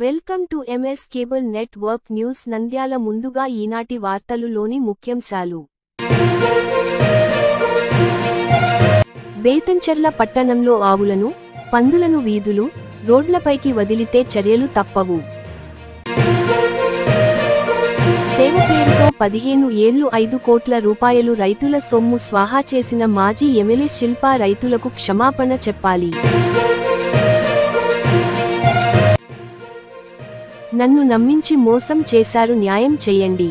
Welcome to MS cable network news Nandyal. ముందుగా ఈనాటి వార్తలులోని ముఖ్యాంశాలు. బేతంచెర్ల పట్టణంలో ఆవులను, పందులను వీధులు, రోడ్లపైకి వదిలితే చర్యలు తప్పవు. సేవ పేరుతో 15 ఏళ్లు 5 కోట్ల రూపాయలు రైతుల సొమ్ము స్వాహా చేసిన మాజీ ఎమ్మెల్యే శిల్పా రైతులకు క్షమాపణ చెప్పాలి. నన్ను నమ్మించి మోసం చేశారు, న్యాయం చేయండి.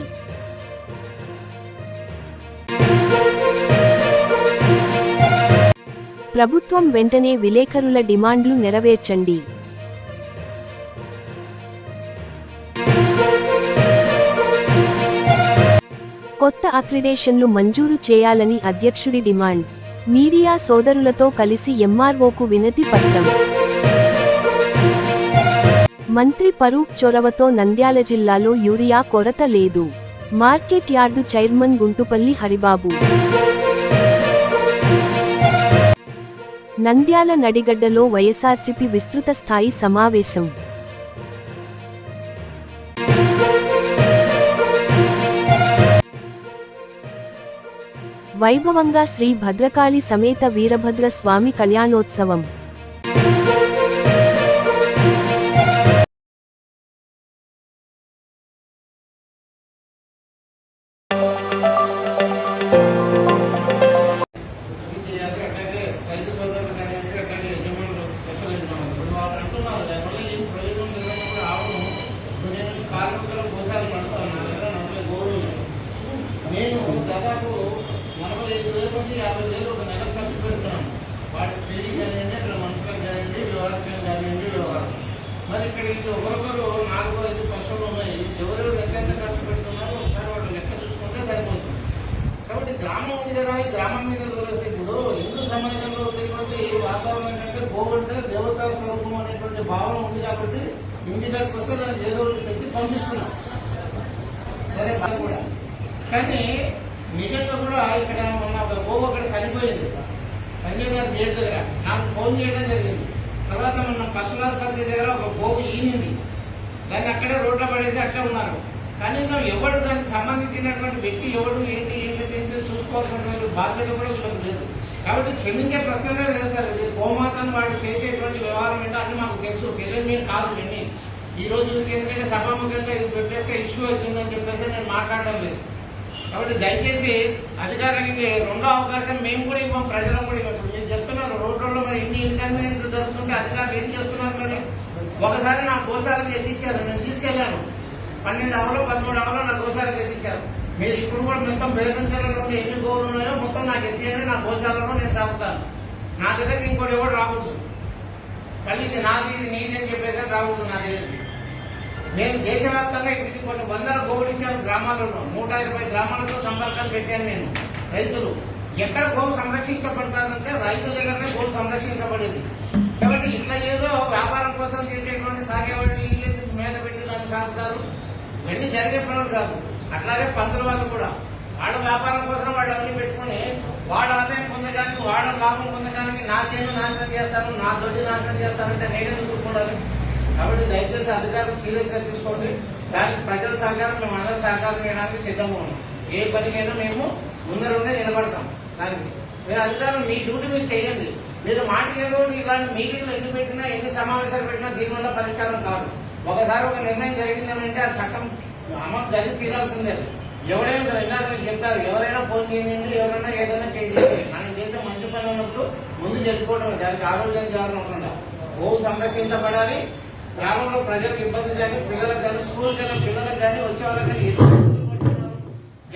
ప్రభుత్వం వెంటనే విలేకరుల డిమాండ్లు నెరవేర్చండి. కొత్త అక్రిడేషన్లు మంజూరు చేయాలని అధ్యక్షుడి డిమాండ్. మీడియా సోదరులతో కలిసి ఎంఆర్ఓకు వినతి పత్రం. మంత్రి ఫరూక్ చొరవతో నంద్యాల జిల్లాలో యూరియా కొరత లేదు. Market yard chairman Guntupalli Haribabu. Nandyal నడిగడ్డలో వైఎస్ఆర్సీపీ విస్తృత స్థాయి సమావేశం. వైభవంగా శ్రీ భద్రకాళి సమేత వీరభద్ర స్వామి కళ్యాణోత్సవం. నేను దాదాపు 45,000 నుంచి 50,000 ఒక నెల ఖర్చు పెడుతున్నాను. వాటి ఫీజు కానివ్వండి, అక్కడ మనుషులకు కానివ్వండి, వ్యవహారం కానివ్వండి, వ్యవహారం. మరి ఇక్కడ ఇది ఒకరొకరు 4-5 కష్టాలు ఉన్నాయి. ఎవరెవరు ఎంతెంత ఖర్చు పెడుతున్నారో ఒకసారి వాళ్ళు లెక్క చూసుకుంటే సరిపోతుంది. కాబట్టి గ్రామం ఉంది కదా, గ్రామం మీద వస్తే ఇప్పుడు హిందూ సమాజంలో ఉండేటువంటి వాతావరణం ఏంటంటే గోవంటే దేవతా స్వరూపం అనేటువంటి భావన ఉంది. కాబట్టి ఇంటికి వస్తే దాన్ని ఏదో పెట్టి పంపిస్తున్నాం. సరే బాగా కూడా, కానీ నిజంగా కూడా ఇక్కడ మొన్న ఒక గోవు అక్కడ చనిపోయింది. సంజయ్ గారి గేట్ దగ్గర నాకు ఫోన్ చేయడం జరిగింది. తర్వాత మొన్న పశువులాసుపత్రి దగ్గర ఒక గోవు ఈనింది. దాన్ని అక్కడే రోడ్లో పడేసి అట్లా ఉన్నారు. కనీసం ఎవడు దానికి సంబంధించినటువంటి వ్యక్తి ఎవడు ఏంటి చూసుకోవాల్సినటువంటి బాధ్యత కూడా వీళ్ళకి లేదు. కాబట్టి క్షమించే ప్రశ్నలే లేదు సార్. ఇది గోమాతను వాళ్ళు చేసేటువంటి వ్యవహారం ఏంటో అన్ని మాకు తెలుసు. తెలియని కాదు ఇవన్నీ. ఈ రోజు ఎందుకంటే సభాముఖంగా ఇది పెట్టేస్తే ఇష్యూ అవుతుందని చెప్పేసి నేను మాట్లాడడం లేదు. కాబట్టి దయచేసి అధికారానికి రెండో అవకాశం మేము కూడా ఇవ్వం, ప్రజలను కూడా ఇవ్వం. ఇప్పుడు మీరు చెప్తున్నారు రోడ్లలో మరి ఇన్ని ఇన్కన్వీనియన్స్ జరుగుతుంటే అధికారులు ఏం చేస్తున్నారు? మరి ఒకసారి నా గోశాలకు ఎత్తిచ్చారు, నేను తీసుకెళ్లాను. 12 అవర్లు 13 అవర్లు నా గోశాలకు ఎత్తిచ్చారు. మీరు ఇప్పుడు కూడా మొత్తం బేదంచెర్లలో ఎన్ని గోవులు ఉన్నాయో మొత్తం నాకు ఎత్తియండి, నా గోశాలలో నేను సాగుతాను. నా దగ్గర ఇంకోటి ఎవరు రాకూడదు. మళ్ళీ ఇది నాది ఇది నీది అని చెప్పేసి రాకూడదు. నా దగ్గర నేను దేశవ్యాప్తంగా ఇప్పటికి కొన్ని 100 గోవులు ఇచ్చాను. గ్రామాలలో 120 గ్రామాలతో సంపర్కం పెట్టాను నేను. రైతులు ఎక్కడ గోవు సంరక్షించబడతారంటే రైతుల దగ్గరనే గోవు సంరక్షించబడేది. కాబట్టి ఇట్లా ఏదో వ్యాపారం కోసం చేసేటువంటి సాగేవాళ్ళు మీద పెట్టి దాన్ని సాగుతారు. ఇవన్నీ జరిగే పనులు కాదు. అట్లాగే పందుల వాళ్ళు కూడా వాళ్ళ వ్యాపారం కోసం వాళ్ళు అన్ని పెట్టుకుని వాడు ఆదాయం పొందడానికి, వాళ్ళ లాభం పొందడానికి నా చేను నాశనం చేస్తాను, నా దొడ్డి నాశనం చేస్తానంటే నేనే కూర్చుండాలి. కాబట్టి దయచేసి అధికారులు సీరియస్ గా తీసుకోండి. దానికి ప్రజల సహకారం మేము అందరూ సహకారం చేయడానికి సిద్ధంగా ఉన్నాం. ఏ పనికైనా మేము ముందరుండే నిలబడతాం. దానికి మీరు అధికారులు మీ డ్యూటీ మీరు చేయండి. మీరు మాటకి ఏదో ఇలాంటి మీటింగ్లు ఎన్ని పెట్టినా, ఎన్ని సమావేశాలు పెట్టినా దీనివల్ల పరిష్కారం కాదు. ఒకసారి ఒక నిర్ణయం జరిగిందంటే ఆ చట్టం అమలు జరిగి తీరాల్సిందే. ఎవరైనా సరే ఇందాక మీరు చెప్తారు, ఎవరైనా ఫోన్ చేయండి, ఎవరైనా ఏదైనా చేయండి. మనం చేసే మంచి పని ఉన్నప్పుడు ముందు జరుపుకోవడం, దానికి ఆరోగ్యం చేయాలని ఉండకుండా గోవు సంరక్షించబడాలి. గ్రామంలో ప్రజలకు ఇబ్బంది కానీ, పిల్లలకు కానీ, స్కూల్కి వెళ్ళిన పిల్లలకు కానీ, వచ్చే వాళ్ళకి కానీ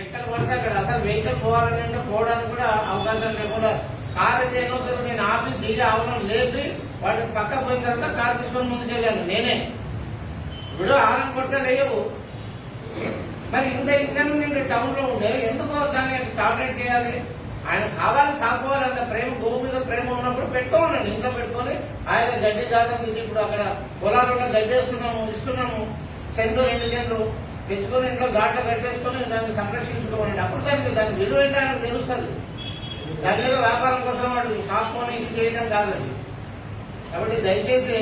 ఎక్కడ పడితే అక్కడ అసలు వెహికల్ పోవాలని పోవడానికి కూడా అవకాశం లేకుండా కారు అయితే ఏమవుతుంది, నేను ఆపి దిగి అవడం లేపి వాటిని పక్క పోయిన తర్వాత కారు తీసుకొని ముందుకెళ్ళాను నేనే. ఇప్పుడు ఆరం కొడితే లేవు. మరి ఇంత టౌన్ లో ఉండే ఎందుకో దాన్ని టార్గెట్ చేయాలి? ఆయన కావాలి, సాగుకోవాలి. అంత ప్రేమ, గోవు మీద ప్రేమ ఉన్నప్పుడు పెట్టుకోమనండి. ఇంట్లో పెట్టుకొని ఆయన గడ్డి జాతం ఇప్పుడు అక్కడ పొలాలలో గడ్డి ఇస్తున్నాము. సెంటు 2 సెంట్లు తెచ్చుకొని ఇంట్లో ఘాట్లో కట్టేసుకొని దాన్ని సంరక్షించుకోమనండి. అప్పుడు దాని విలువ ఏంటో ఆయనకు తెలుస్తుంది. దాని మీద వ్యాపారం కోసం వాడు సాగుకొని ఇది చేయడం కాదు. కాబట్టి దయచేసి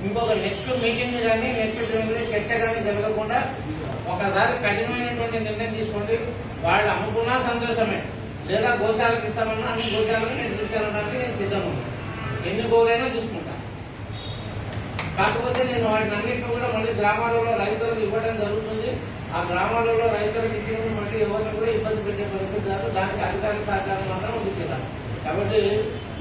ఇంకొక నెక్స్ట్ మీటింగ్ కానీ నెక్స్ట్ చర్చ కానీ జరగకుండా ఒకసారి కఠినమైనటువంటి నిర్ణయం తీసుకోండి. వాళ్ళు అమ్ముకున్నా సంతోషమే, లేదా గోశాలకు ఇస్తామన్నా అన్ని గోశాలకు నేను తీసుకెళ్ళడానికి నేను సిద్ధంగా ఉన్నాను. ఎన్ని గోలైనా తీసుకుంటా. కాకపోతే నేను వాటిని అన్నింటిని కూడా మళ్ళీ గ్రామాలలో రైతులకు ఇవ్వడం జరుగుతుంది. ఆ గ్రామాలలో రైతులకు ఇచ్చినప్పుడు మళ్ళీ ఎవరిని కూడా ఇబ్బంది పెట్టే పరిస్థితి కాదు. దానికి అధికారుల సహకారం మాత్రం ఉంది. కాబట్టి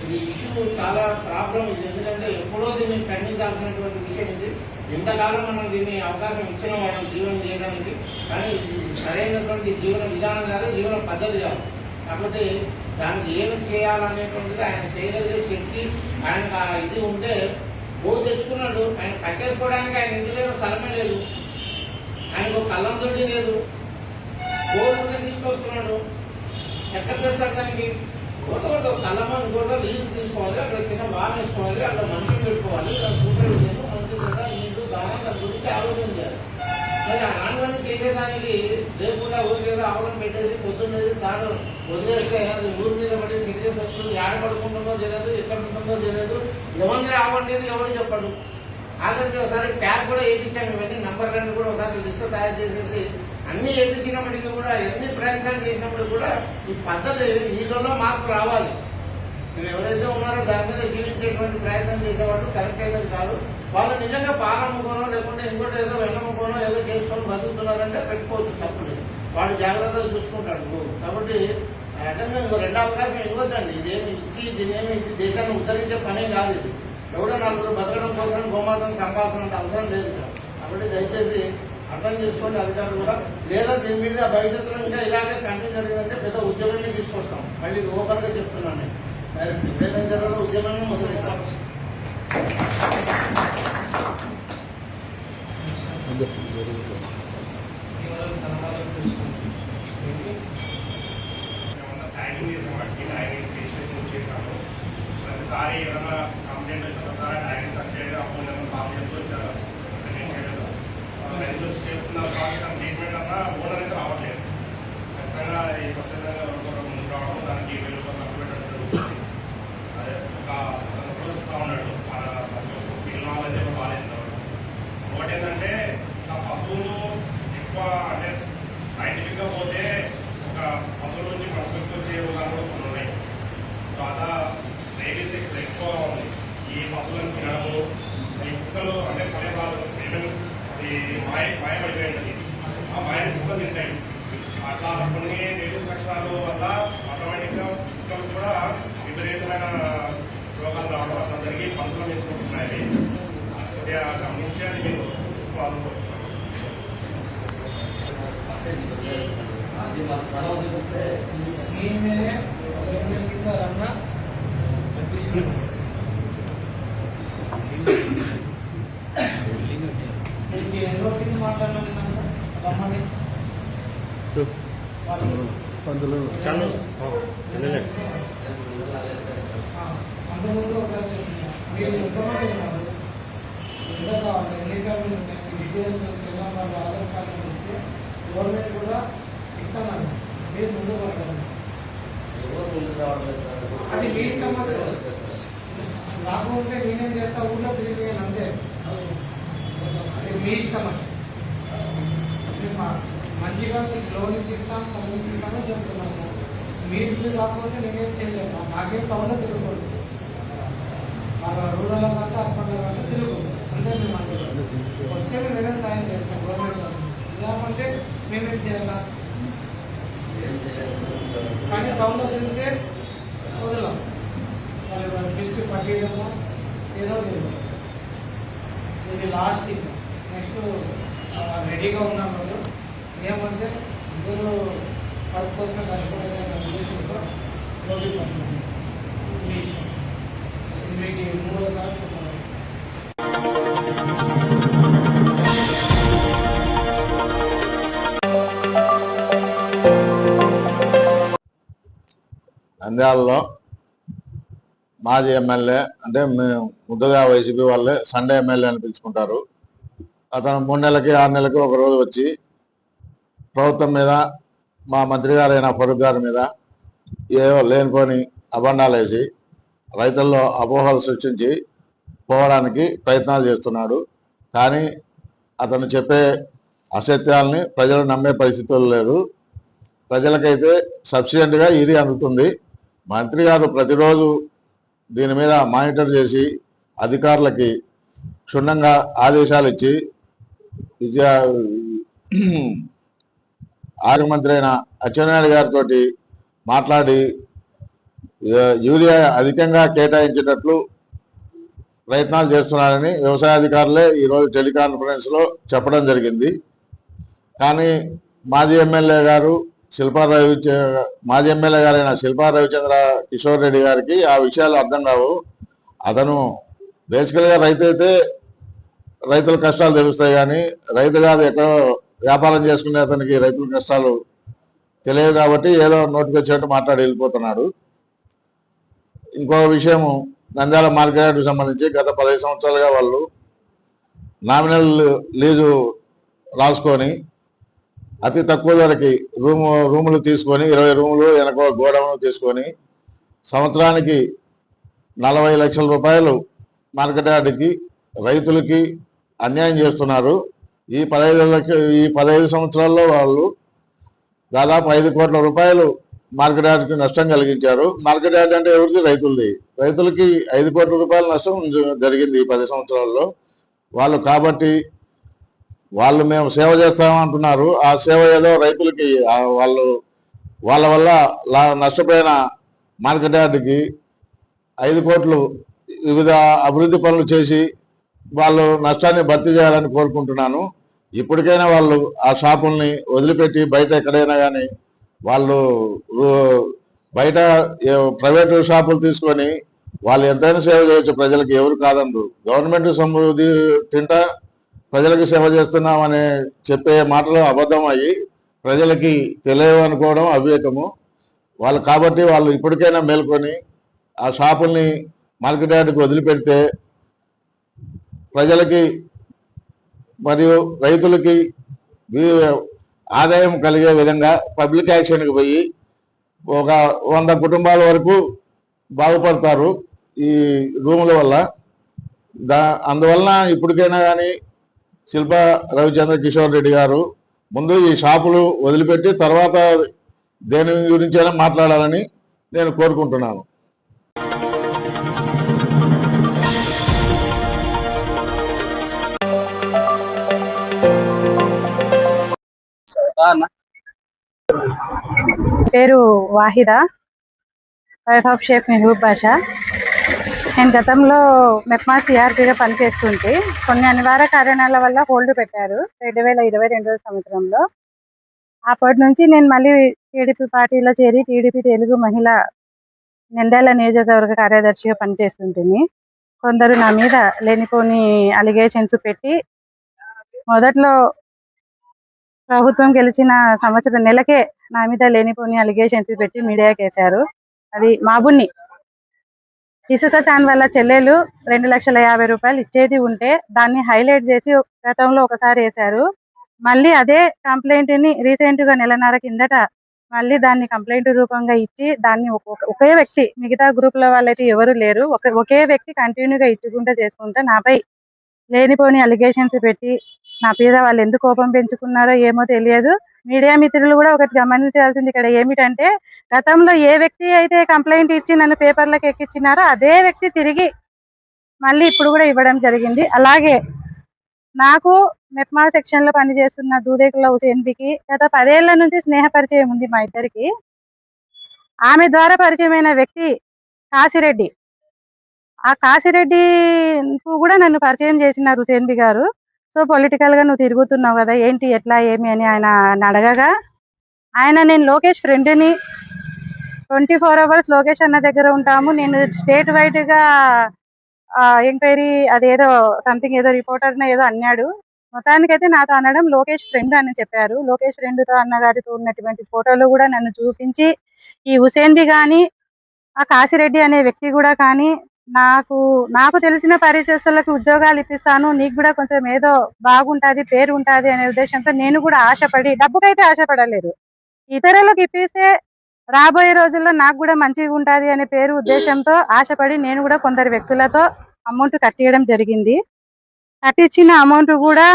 ఇది ఇష్యూ చాలా ప్రాబ్లం ఇది. ఎందుకంటే ఎప్పుడో దీన్ని ఖండించాల్సినటువంటి విషయం ఇది. ఇంతకాలం మనం దీన్ని అవకాశం ఇచ్చిన వాళ్ళని జీవనం చేయడానికి, కానీ ఇది సరైనటువంటి జీవన విధానం కాదు, జీవన పద్ధతి కాదు. కాబట్టి దానికి ఏం చేయాలనేటువంటిది ఆయన చేయగలిగే శక్తి ఆయనకు ఇది ఉంటే గోవు తెచ్చుకున్నాడు. ఆయన కట్టేసుకోవడానికి ఆయన ఇంటి దగ్గర స్థలమే లేదు, ఆయనకు కళ్ళం తొట్టి లేదు, గోవు కూడా తీసుకొస్తున్నాడు. ఎక్కడ తెస్తాడు దానికి? ఒకటి కళ్ళమో ఇంకోటో నీళ్ళు తీసుకోవాలి, అక్కడ చిన్న బాగా వేసుకోవాలి, అక్కడ మనుషులు పెట్టుకోవాలి, సూపర్విజన్ మంచి కూడా నీళ్లు దాని దాని గురించి ఆలోచన చేయాలి. మరి అలాంటివన్నీ చేసేదానికి లేకుండా ఊరికేదో ఆవడం పెట్టేసి పొద్దున్నది తాను వదిలేస్తే అది ఊరి మీద పడి సిగ్నేస్ వస్తుంది. ఏడ పడుకుంటుందో తెలియదు, ఎక్కడ ఉంటుందో తెలియదు, ఎవరిని రావంటేది ఎవరు చెప్పడు. ఆఖరికి ఒకసారి ట్యాగ్ కూడా వేయించాను. ఇవన్నీ నంబర్లన్నీ కూడా ఒకసారి లిస్ట్ తయారు చేసేసి అన్ని వేయించినప్పటికీ కూడా ఎన్ని ప్రయత్నాలు చేసినప్పుడు కూడా ఈ పద్ధతి వీళ్ళలో మార్పు రావాలి. మీరు ఎవరైతే ఉన్నారో దాని మీద జీవించేటువంటి ప్రయత్నం చేసేవాళ్ళు కరెక్ట్ అయినది కాదు. వాళ్ళు నిజంగా పాలమ్ముకోనో లేకుంటే ఇంకోటి ఏదో వెన్నమ్ముకోనో ఏదో చేసుకొని బతుకుతున్నారంటే పెట్టుకోవచ్చు, తప్పుడు. వాడు జాగ్రత్తగా చూసుకుంటాడు. కాబట్టి రకంగా ఇంకో రెండో అవకాశం ఇవ్వద్దండి. ఇదేమి ఇచ్చి దీనేమి దేశాన్ని ఉద్ధరించే పనే కాదు. ఇది ఎవడో నలుగురు బతకడం కోసం గోమాతను సంపాల్సినంత అవసరం లేదు. కాబట్టి దయచేసి అర్థం చేసుకోండి అధికారులు కూడా. లేదా దీని మీద భవిష్యత్తులో ఇంకా ఇలాగే కంటిన్యూ జరిగిందంటే పెద్ద ఉద్యమాన్ని తీసుకొస్తాం. మళ్ళీ ఇది ఓపెన్ గా చెప్తున్నాను నేను. డైరెక్ట్ విజయనగరంలో ఉద్యమాన్ని మొదలెట్టాం. ప్రతిసారి ఏదైనా కంప్లైంట్ వచ్చిన ఒకసారి డ్రైవింగ్ సర్టిఫికేట్ అప్పుడు కాల్ చేస్తూ వచ్చారు. రైతు వచ్చి చేస్తున్న ప్రాజెక్ట్ ట్రీట్మెంట్ అన్నా ఓనర్ అయితే రావట్లేదు. ఖచ్చితంగా ఈ సత్యంగా ముందుకు రావడం, దానికి 1000 రూపాయలు ఖర్చు పెట్టడం జరుగుతుంది. అదే ఒక వస్తూ ఉన్నాడు పిల్లల వాళ్ళైతే కూడా బాగాలేస్తారు. ఒకటి ఏంటంటే ఆ పశువులు ఎక్కువ అంటే సైంటిఫిక్గా పోతే ఒక పశువుల నుంచి మనుషులకు వచ్చే రోగాలు కూడా కొన్ని ఉన్నాయి. అలా రేబీస్ ఎక్కువ ఉంది. ఈ పశువులను తినడము, ఈ కుక్కలు అంటే పడే బాధలు మాయపడిపోయింది. ఆ మాయని కుక్కలు తింటాయి. అట్లా కొన్ని రేబీస్ లక్షణాలు వల్ల ఆటోమేటిక్గా కుక్కలు కూడా విపరీతమైన రోగాలు రావడం అట్లా జరిగి పశువుల మీద వస్తున్నాయి. గమనించి అది మీరు చూసుకోవాలనుకోవచ్చు. అది మన స్థలం చూస్తే అంతకుముందు ఒకసారి మీరు ఎంతమంది ఉన్నారు, ఎంత కావాలి, ఎన్ని ఫ్యామిలీ డీటెయిల్స్ వాళ్ళు ఆధార్ కార్డు ఇస్తే గవర్నమెంట్ కూడా ఇస్తానని మీరు ముందు పడతారు. అది మీ సమస్య. రాకుంటే నేనేం చేస్తా, ఊళ్ళో తిరిగి అంతే. అది మీ సమస్య. మంచిగా మీకు లోన్ ఇప్పిస్తాను, సమర్పిస్తాను చెప్తున్నాను. మీరు రాకపోతే నేనేం చేయలేను. నాకేం కావాలో తిరగకూడదు. రూరల్ కంటే అర్బన్ కంటే తిరగకూడదు. అంటే మేము అనుకుంటాం వస్తే మేమే సాయం చేస్తాం గవర్నమెంట్. లేకుంటే మేమేం చేయాలా? కానీ టౌన్లో తిరిగితే వదలం, వాళ్ళు పిలిచి పట్టేయడము ఏదో లేదు. ఇది లాస్ట్ థింగ్. నెక్స్ట్ రెడీగా ఉన్నాం వాళ్ళు. ఏమంటే అందరూ కడుపు కోసం కష్టపడే ఉద్దేశంతో రోడ్డు పడుతుంది. మీకు 3వ సార్లు చెప్తున్నాను. నంద్యాలలో మాజీ ఎమ్మెల్యే అంటే ముద్దుగా వైసీపీ వాళ్ళే సండే ఎమ్మెల్యే అని పిలుచుకుంటారు. అతను 3 నెలలకి 6 నెలలకి ఒక రోజు వచ్చి ప్రభుత్వం మీద, మా మంత్రి గారైన ఫరూక్ గారి మీద ఏవో లేనిపోని అబండాలు వేసి రైతుల్లో అపోహలు సృష్టించి పోవడానికి ప్రయత్నాలు చేస్తున్నాడు. కానీ అతను చెప్పే అసత్యాలని ప్రజలు నమ్మే పరిస్థితులు లేరు. ప్రజలకైతే సఫిషియెంట్గా ఇది అందుతుంది. మంత్రి గారు ప్రతిరోజు దీని మీద మానిటర్ చేసి అధికారులకి క్షుణ్ణంగా ఆదేశాలు ఇచ్చి ఆరోగ్య మంత్రి అయిన అచ్చెన్నాయుడు గారితో మాట్లాడి యూరియా అధికంగా కేటాయించేటట్లు ప్రయత్నాలు చేస్తున్నారని వ్యవసాయ అధికారులే ఈరోజు టెలికాన్ఫరెన్స్లో చెప్పడం జరిగింది. కానీ మాజీ ఎమ్మెల్యే గారైన శిల్పా రవిచంద్ర కిషోర్ రెడ్డి గారికి ఆ విషయాలు అర్థం కావు. అతను బేసికల్గా రైతు అయితే రైతుల కష్టాలు తెలుస్తాయి, కానీ రైతు కాదు ఎక్కడో వ్యాపారం చేసుకునే అతనికి రైతుల కష్టాలు తెలియదు. కాబట్టి ఏదో నోటికి వచ్చేట్టు మాట్లాడి వెళ్ళిపోతున్నాడు. ఇంకో విషయము, నంద్యాల మార్కెట్కు సంబంధించి గత 15 సంవత్సరాలుగా వాళ్ళు నామినల్ లీజు రాసుకొని అతి తక్కువ ధరకి రూములు తీసుకొని 20 రూములు వెనక గోడౌన్ తీసుకొని సంవత్సరానికి 40 లక్షల రూపాయలు మార్కెట్ యార్డ్కి రైతులకి అన్యాయం చేస్తున్నారు. ఈ 15 సంవత్సరాల్లో వాళ్ళు దాదాపు 5 కోట్ల రూపాయలు మార్కెట్ యార్డ్కి నష్టం కలిగించారు. మార్కెట్ యార్డ్ అంటే ఎవరిది? రైతులది. రైతులకి 5 కోట్ల రూపాయల నష్టం జరిగింది ఈ 10 సంవత్సరాల్లో. వాళ్ళు కాబట్టి వాళ్ళు మేము సేవ చేస్తామంటున్నారు. ఆ సేవ ఏదో రైతులకి వాళ్ళ వల్ల నష్టపోయిన మార్కెట్ యార్డ్కి 5 కోట్లు వివిధ అభివృద్ధి పనులు చేసి వాళ్ళు నష్టాన్ని భర్తీ చేయాలని కోరుకుంటున్నాను. ఇప్పటికైనా వాళ్ళు ఆ షాపుల్ని వదిలిపెట్టి బయట ఎక్కడైనా కానీ వాళ్ళు బయట ప్రైవేటు షాపులు తీసుకొని వాళ్ళు ఎంతైనా సేవ చేయొచ్చు ప్రజలకి, ఎవరు కాదండు. గవర్నమెంట్ సమృద్ధి తింటా ప్రజలకు సేవ చేస్తున్నామని చెప్పే మాటలు అబద్ధం అయ్యి ప్రజలకి తెలియవు అనుకోవడం అవివేకము. కాబట్టి వాళ్ళు ఇప్పటికైనా మేల్కొని ఆ షాపుల్ని మార్కెట్ యార్డ్కి వదిలిపెడితే ప్రజలకి మరియు రైతులకి ఆదాయం కలిగే విధంగా పబ్లిక్ యాక్షన్కి పోయి ఒక 100 కుటుంబాల వరకు బాగుపడతారు ఈ రూముల వల్ల. అందువలన ఇప్పటికైనా కానీ శిల్పా రవిచంద్ర కిషోర్ రెడ్డి గారు ముందు ఈ షాపులు వదిలిపెట్టి తర్వాత దేని గురించైనా మాట్లాడాలని నేను కోరుకుంటున్నాను. పేరు వాహిదా, వైఫ్ ఆఫ్ షేక్ మెహబూబ్ బాషా. నేను గతంలో మెప్మా సిఆర్పీగా పనిచేస్తుంటే కొన్ని అనివార్య కారణాల వల్ల హోల్డ్ పెట్టారు 2022 సంవత్సరంలో. అప్పటి నుంచి నేను మళ్ళీ టీడీపీ పార్టీలో చేరి టీడీపీ తెలుగు మహిళా నంద్యాల నియోజకవర్గ కార్యదర్శిగా పనిచేస్తుంటుంది. కొందరు నా మీద లేనిపోని అలిగేషన్స్ పెట్టి మొదట్లో ప్రభుత్వం గెలిచిన సంవత్సరం నెలకే నా మీద లేనిపోని అలిగేషన్స్ పెట్టి మీడియాకి వేశారు. అది మాబున్ని ఇసుక చాన్ వల్ల చెల్లెలు 2,50,000 రూపాయలు ఇచ్చేది ఉంటే దాన్ని హైలైట్ చేసి గతంలో ఒకసారి వేశారు. మళ్ళీ అదే కంప్లైంట్ ని రీసెంట్ గా నెలన్నర కిందట మళ్ళీ దాన్ని కంప్లైంట్ రూపంగా ఇచ్చి దాన్ని ఒకే వ్యక్తి, మిగతా గ్రూప్ లో వాళ్ళైతే ఎవరు లేరు, ఒకే వ్యక్తి కంటిన్యూగా ఇచ్చుకుంటూ చేసుకుంటా నాపై లేనిపోని అలిగేషన్స్ పెట్టి నా మీద వాళ్ళు ఎందుకు కోపం పెంచుకున్నారో ఏమో తెలియదు. మీడియా మిత్రులు కూడా ఒకటి గమనించాల్సింది ఇక్కడ ఏమిటంటే, గతంలో ఏ వ్యక్తి అయితే కంప్లైంట్ ఇచ్చి నన్ను పేపర్లకు ఎక్కించినారో అదే వ్యక్తి తిరిగి మళ్ళీ ఇప్పుడు కూడా ఇవ్వడం జరిగింది. అలాగే నాకు మెప్మా సెక్షన్ లో పనిచేస్తున్న దూదేకుల హుసేన్బికి గత 10 ఏళ్ల నుంచి స్నేహ పరిచయం ఉంది మా ఇద్దరికి. ఆమె ద్వారా పరిచయమైన వ్యక్తి కాశిరెడ్డి. ఆ కాశిరెడ్డి కూడా నన్ను పరిచయం చేసినారు హుసేన్బి గారు. సో పొలిటికల్ గా నువ్వు తిరుగుతున్నావు కదా, ఏంటి ఎట్లా ఏమి అని ఆయన అడగగా, నేను లోకేష్ ఫ్రెండ్ని, 24 hours లోకేష్ అన్న దగ్గర ఉంటాము, నేను స్టేట్ వైడ్ గా ఎంక్వైరీ అదేదో సంథింగ్ ఏదో రిపోర్టర్ ఏదో అన్నాడు. మొత్తానికైతే నాతో అనడం లోకేష్ ఫ్రెండ్ అని చెప్పారు. లోకేష్ ఫ్రెండ్ తో అన్నగారితో ఉన్నటువంటి ఫోటోలు కూడా నన్ను చూపించి, ఈ హుసేన్బి కానీ ఆ కాశిరెడ్డి అనే వ్యక్తి కూడా కానీ నాకు తెలిసిన పరిచయస్తులకు ఉద్యోగాలు ఇప్పిస్తాను, నీకు కూడా కొంచెం ఏదో బాగుంటది, పేరు ఉంటది అనే ఉద్దేశంతో నేను కూడా ఆశపడి, డబ్బుకైతే ఆశపడలేదు, ఇతరులకు ఇప్పిస్తే రాబోయే రోజుల్లో నాకు కూడా మంచిగా ఉంటది అనే పేరు ఉద్దేశంతో ఆశపడి నేను కూడా కొందరు వ్యక్తులతో అమౌంట్ కట్టియడం జరిగింది. కట్టించిన అమౌంట్ కూడా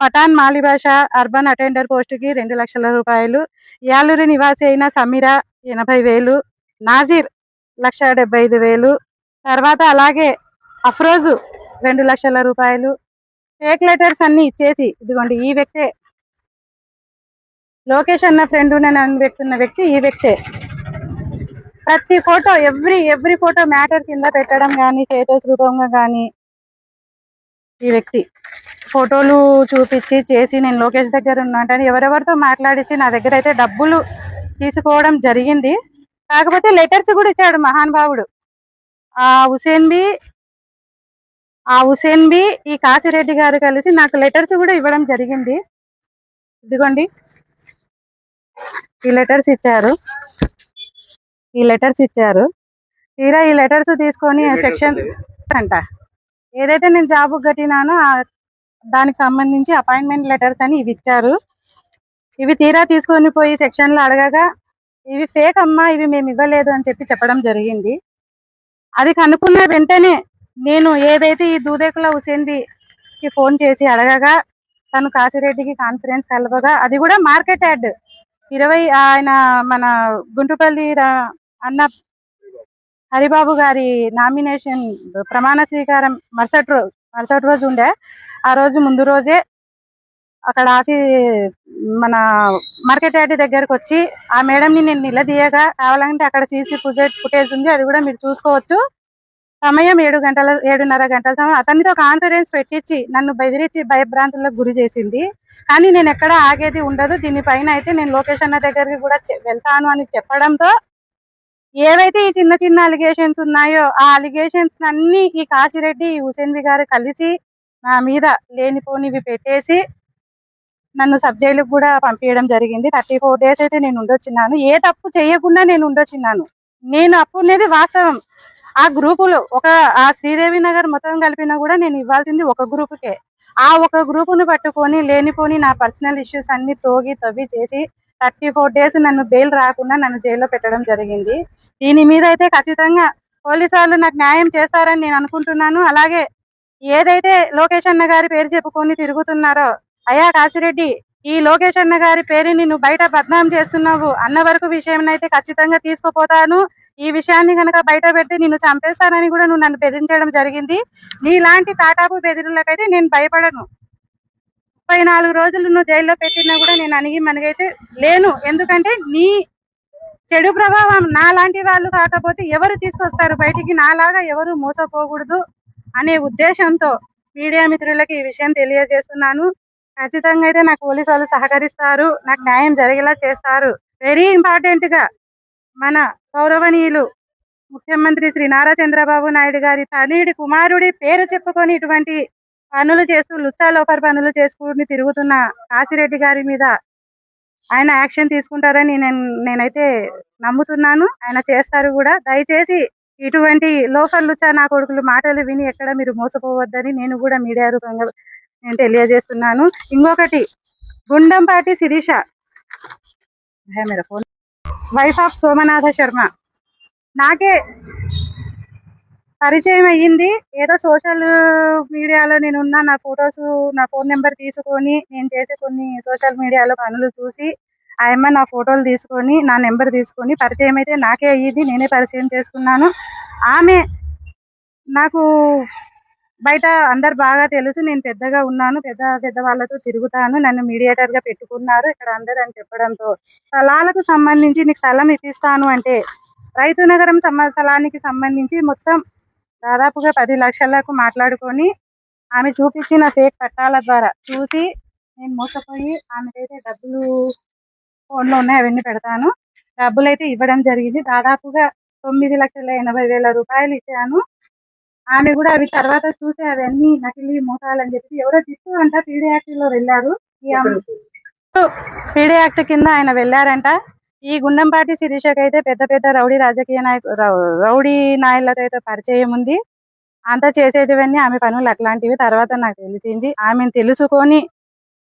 పఠాన్ మాలిభాష అర్బన్ అటెండర్ పోస్టుకి 2 లక్షల రూపాయలు, యాలూరు నివాసి అయిన సమీర 80,000, నాజీర్ 1,75,000, తర్వాత అలాగే అఫ్రోజు 2 లక్షల రూపాయలు. ఫేక్ లెటర్స్ అన్ని ఇచ్చేసి, ఇదిగోండి ఈ వ్యక్తే లోకేష్ అన్న ఫ్రెండ్ వ్యక్తున్న వ్యక్తి ఈ వ్యక్తే. ప్రతి ఫోటో ఎవ్రీ ఫోటో మ్యాటర్ కింద పెట్టడం కానీ, స్టేటస్ రూపంగా కానీ ఈ వ్యక్తి ఫోటోలు చూపించి చేసి నేను లోకేష్ దగ్గర ఉన్నాను ఎవరెవరితో మాట్లాడించి నా దగ్గర అయితే డబ్బులు తీసుకోవడం జరిగింది. కాకపోతే లెటర్స్ కూడా ఇచ్చాడు మహానుభావుడు. ఆ హుసేన్ బి ఈ కాశిరెడ్డి గారు కలిసి నాకు లెటర్స్ కూడా ఇవ్వడం జరిగింది. ఇదిగోండి ఈ లెటర్స్ ఇచ్చారు. తీరా ఈ లెటర్స్ తీసుకొని సెక్షన్ అంట ఏదైతే నేను జాబ్ కట్టినానో దానికి సంబంధించి అపాయింట్మెంట్ లెటర్స్ అని ఇవి ఇచ్చారు. ఇవి తీరా తీసుకొని పోయి సెక్షన్ లో అడగగా ఇవి ఫేక్ అమ్మా, ఇవి మేము ఇవ్వలేదు అని చెప్పడం జరిగింది. అది కనుక్కున్న వెంటనే నేను ఏదైతే ఈ దూదేకుల హుసేన్కి ఫోన్ చేసి అడగగా తను కాశిరెడ్డికి కాన్ఫరెన్స్ కలవగా అది కూడా మార్కెట్ యాడ్ 20 ఆయన మన గుంటుపల్లి అన్న హరిబాబు గారి నామినేషన్ ప్రమాణ స్వీకారం మరుసటి రోజు ఉండే. ఆ రోజు ముందు రోజే అక్కడ మన మార్కెట్ యార్డ్ దగ్గరకు వచ్చి ఆ మేడంని నేను నిలదీయగా కావాలంటే అక్కడ సీసీ ఫుటేజ్ ఉంది, అది కూడా మీరు చూసుకోవచ్చు. సమయం 7:30 గంటల సమయం. అతనితో కాన్ఫరెన్స్ పెట్టించి నన్ను బెదిరించి భయభ్రాంతులకు గురి చేసింది. కానీ నేను ఎక్కడ ఆగేది ఉండదు, దీనిపైన అయితే నేను లోకేష్ అన్న దగ్గరికి కూడా వెళ్తాను అని చెప్పడంతో ఏవైతే ఈ చిన్న చిన్న అలిగేషన్స్ ఉన్నాయో ఆ అలిగేషన్స్ అన్ని ఈ కాశిరెడ్డి హుసేన్ బి గారు కలిసి నా మీద లేనిపోనివి పెట్టేసి నన్ను సబ్ జైలుకు కూడా పంపించడం జరిగింది. 34 days అయితే నేను ఉండొచ్చిన్నాను. ఏ తప్పు చేయకుండా నేను ఉండొచ్చిన్నాను. నేను అప్పునేది వాస్తవం. ఆ గ్రూపులో ఆ శ్రీదేవి నగర్ మొత్తం కలిపినా కూడా నేను ఇవ్వాల్సింది ఒక గ్రూపుకే. ఆ ఒక గ్రూపును పట్టుకొని లేనిపోని నా పర్సనల్ ఇష్యూస్ అన్ని తవ్వి చేసి 34 days నన్ను బెయిల్ రాకుండా నన్ను జైల్లో పెట్టడం జరిగింది. దీని మీద అయితే ఖచ్చితంగా పోలీసు వాళ్ళు నాకు న్యాయం చేస్తారని నేను అనుకుంటున్నాను. అలాగే ఏదైతే లోకేష్ అన్న గారి పేరు చెప్పుకొని తిరుగుతున్నారో, అయ్యా కాశిరెడ్డి ఈ లోకేష్ అన్న గారి పేరుని నువ్వు బయట బద్నాం చేస్తున్నావు అన్న వరకు విషయం అయితే ఖచ్చితంగా తీసుకుపోతాను. ఈ విషయాన్ని కనుక బయట పెడితే నిన్ను చంపేస్తానని కూడా నువ్వు నన్ను బెదిరించడం జరిగింది. నీలాంటి తాటాపు బెదిరులకైతే నేను భయపడను. 34 రోజులు నువ్వు జైల్లో పెట్టినా కూడా నేను మనగైతే లేను. ఎందుకంటే నీ చెడు ప్రభావం నాలాంటి వాళ్ళు కాకపోతే ఎవరు తీసుకొస్తారు బయటికి, నాలాగా ఎవరు మోసపోకూడదు అనే ఉద్దేశంతో మీడియా మిత్రులకి ఈ విషయం తెలియజేస్తున్నాను. ఖచ్చితంగా అయితే నాకు పోలీసు వాళ్ళు సహకరిస్తారు, నాకు న్యాయం జరిగేలా చేస్తారు. వెరీ ఇంపార్టెంట్ గా మన గౌరవనీయులు ముఖ్యమంత్రి శ్రీ నారా చంద్రబాబు నాయుడు గారి తనయుడి కుమారుడి పేరు చెప్పుకొని ఇటువంటి పనులు చేస్తూ లుచ్చా లోపర్ పనులు చేసుకుని తిరుగుతున్న కాశిరెడ్డి గారి మీద ఆయన యాక్షన్ తీసుకుంటారని నేనైతే నమ్ముతున్నాను. ఆయన చేస్తారు కూడా. దయచేసి ఇటువంటి లోఫర్ లుచ్చా నా కొడుకులు మాటలు విని ఎక్కడ మీరు మోసపోవద్దని నేను కూడా మీడియా రూపంగా నేను తెలియజేస్తున్నాను. ఇంకొకటి, గుండంపాటి శిరీష వైఫ్ ఆఫ్ సోమనాథ శర్మ నాకే పరిచయం అయ్యింది. ఏదో సోషల్ మీడియాలో నేనున్న నా ఫొటోస్ నా ఫోన్ నెంబర్ తీసుకొని నేను చేసే కొన్ని సోషల్ మీడియాలో పనులు చూసి ఆయమ్మ నా ఫోటోలు తీసుకొని నా నెంబర్ తీసుకొని పరిచయం అయితే నాకే అయ్యింది. నేనే పరిచయం చేసుకున్నాను. ఆమె నాకు బయట అందరు బాగా తెలుసు, నేను పెద్దగా ఉన్నాను, పెద్ద వాళ్ళతో తిరుగుతాను, నన్ను మీడియేటర్ గా పెట్టుకున్నారు ఇక్కడ అందరు అని చెప్పడంతో స్థలాలకు సంబంధించి నీకు స్థలం ఇప్పిస్తాను అంటే రైతు నగరం స్థలానికి సంబంధించి మొత్తం దాదాపుగా 10 లక్షలకు మాట్లాడుకొని ఆమె చూపించిన ఫేక్ పట్టాల ద్వారా చూసి నేను మోసపోయి ఆమెకైతే డబ్బులు ఫోన్లో ఉన్నాయి, అవన్నీ పెడతాను, డబ్బులు అయితే ఇవ్వడం జరిగింది. దాదాపుగా 9,80,000 రూపాయలు ఇచ్చాను. ఆమె కూడా అవి తర్వాత చూసి అవన్నీ నకిలీ మోసాలని చెప్పి ఎవరో దిక్కు అంట పీడీ యాక్ట్ లో వెళ్ళారు. పీడీ యాక్ట్ కింద ఆయన వెళ్ళారంట. ఈ గుండంపాటి శిరీషకైతే పెద్ద రౌడీ రౌడీ నాయకులతో అయితే పరిచయం ఉంది. అంతా చేసేటివన్నీ ఆమె పనులు అట్లాంటివి. తర్వాత నాకు తెలిసింది. ఆమెను తెలుసుకొని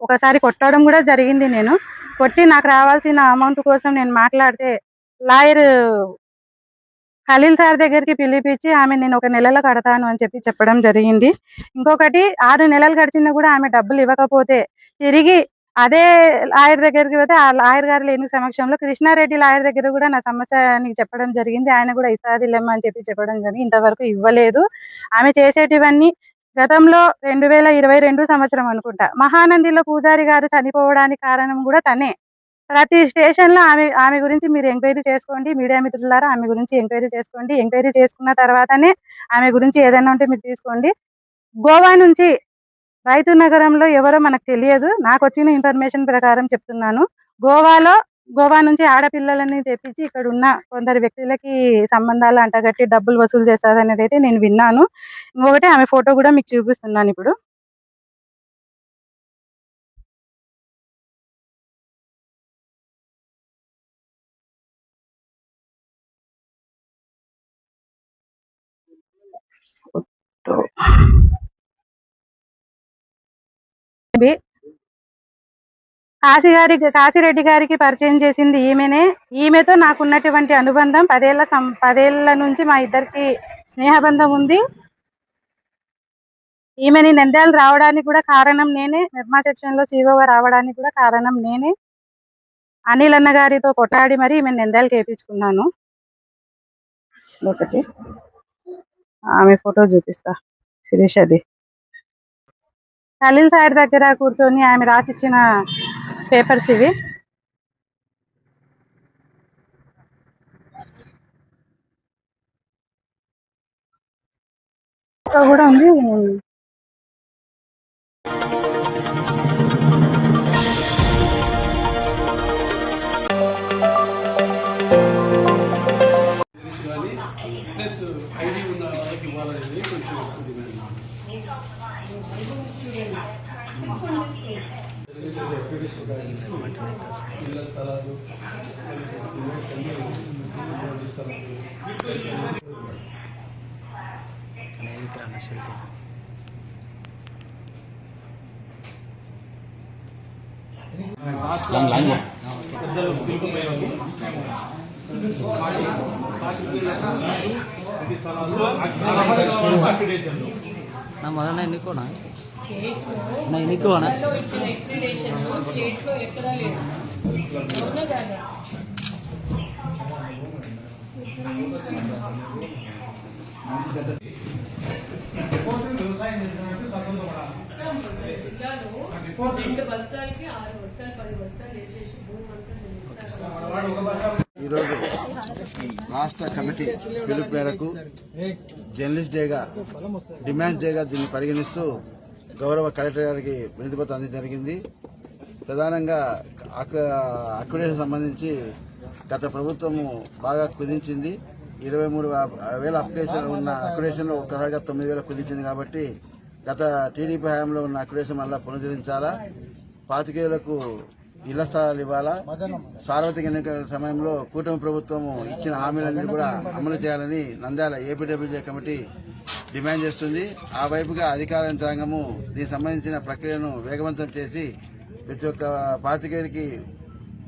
ఒకసారి కొట్టడం కూడా జరిగింది. నేను కొట్టి నాకు రావాల్సిన అమౌంట్ కోసం నేను మాట్లాడితే లాయర్ ఖలీల్ సార్ దగ్గరికి పిలిపించి ఆమె నేను 1 నెలలో కడతాను అని చెప్పడం జరిగింది. ఇంకొకటి 6 నెలలు గడిచినా కూడా ఆమె డబ్బులు ఇవ్వకపోతే తిరిగి అదే లాయర్ దగ్గరికి పోతే ఆ లాయర్ గారు లేని సమక్షంలో కృష్ణారెడ్డి లాయర్ దగ్గర కూడా నా సమస్య నీకు చెప్పడం జరిగింది. ఆయన కూడా ఇస్తాదిలేమ్మా అని చెప్పడం జరిగింది. ఇంతవరకు ఇవ్వలేదు. ఆమె చేసేటివన్నీ గతంలో 2022 సంవత్సరం అనుకుంటా మహానందిలో పూజారి గారు చనిపోవడానికి కారణం కూడా తనే. ప్రతి స్టేషన్‌లో ఆమె గురించి మీరు ఎంక్వైరీ చేసుకోండి. మీడియా మిత్రులారా ఆమె గురించి ఎంక్వైరీ చేసుకోండి. ఎంక్వైరీ చేసుకున్న తర్వాతనే ఆమె గురించి ఏదైనా ఉంటే మీరు తీసుకోండి. గోవా నుంచి రైతు నగరంలో ఎవరో మనకు తెలియదు. నాకొచ్చిన ఇన్ఫర్మేషన్ ప్రకారం చెప్తున్నాను. గోవా నుంచి ఆడపిల్లలని తెప్పించి ఇక్కడ ఉన్న కొందరు వ్యక్తులకి సంబంధాలు అంటగట్టి డబ్బులు వసూలు చేస్తాదనేది అయితే నేను విన్నాను. ఇంకొకటి ఆమె ఫోటో కూడా మీకు చూపిస్తున్నాను ఇప్పుడు. కాశిరెడ్డి గారికి పరిచయం చేసింది ఈమెనే. ఈమెతో నాకున్నటువంటి అనుబంధం 10 ఏళ్ల నుంచి మా ఇద్దరికి స్నేహబంధం ఉంది. ఈమెని నంద్యాల రావడానికి కూడా కారణం నేనే. నిర్మా సెక్షన్ లో సిఓగా రావడానికి కూడా కారణం నేనే. అనిల్ అన్న గారితో కొట్లాడి మరి ఈమె నంద్యాలకు వేయించుకున్నాను. ఒకటి ఆమె ఫోటో చూపిస్తా. శిరీషది ఖలీల్ సార్ దగ్గర కూర్చొని ఆమె రాసిచ్చిన పేపర్స్ ఇవి. కూడా ఉంది. ప్లస్ ఐడి ఉన్న వాళ్ళకి ఇవ్వాలనేది కొంచెం ఇళ్ళ స్థలాలు పెద్దలు పిలుపుపోయినప్పుడు నా మొదలైన ఎన్నికోనా నా ఎన్నికోనా ఇచ్చిన ఎక్స్ప్లెనేషన్ స్టేట్ లో ఎక్కడా లేదు. అవునా కదా? వ్యవసాయం చేసినట్టు సంతోషపడాలి. జిల్లాలో 2 బస్తాలకి 6 బస్తాలు 10 బస్తాలు వేసేసి భూమి అంతా ఈరోజు రాష్ట్ర కమిటీ పిలుపు మేరకు జర్నలిస్ట్ డేగా డిమాండ్స్ డేగా దీన్ని పరిగణిస్తూ గౌరవ కలెక్టర్ గారికి వినతిపత్రం అందించడం జరిగింది. ప్రధానంగా అక్విడేషన్ సంబంధించి గత ప్రభుత్వము బాగా కుదించింది. 23,000 అప్లికేషన్ ఉన్న అక్విడేషన్లో ఒక్కసారిగా 9,000 కుదించింది. కాబట్టి గత టీడీపీ హయాంలో ఉన్న అక్విడేషన్ మళ్ళా పునరుద్ధరించాలా, 25,000కు ఇళ్ల స్థలాలు ఇవ్వాలా, సార్వత్రిక ఎన్నికల సమయంలో కూటమి ప్రభుత్వం ఇచ్చిన హామీలన్నీ కూడా అమలు చేయాలని నంద్యాల ఏపీడబ్ల్యూజే కమిటీ డిమాండ్ చేస్తుంది. ఆ వైపుగా అధికార యంత్రాంగము దీనికి సంబంధించిన ప్రక్రియను వేగవంతం చేసి ప్రతి ఒక్క 25,000కి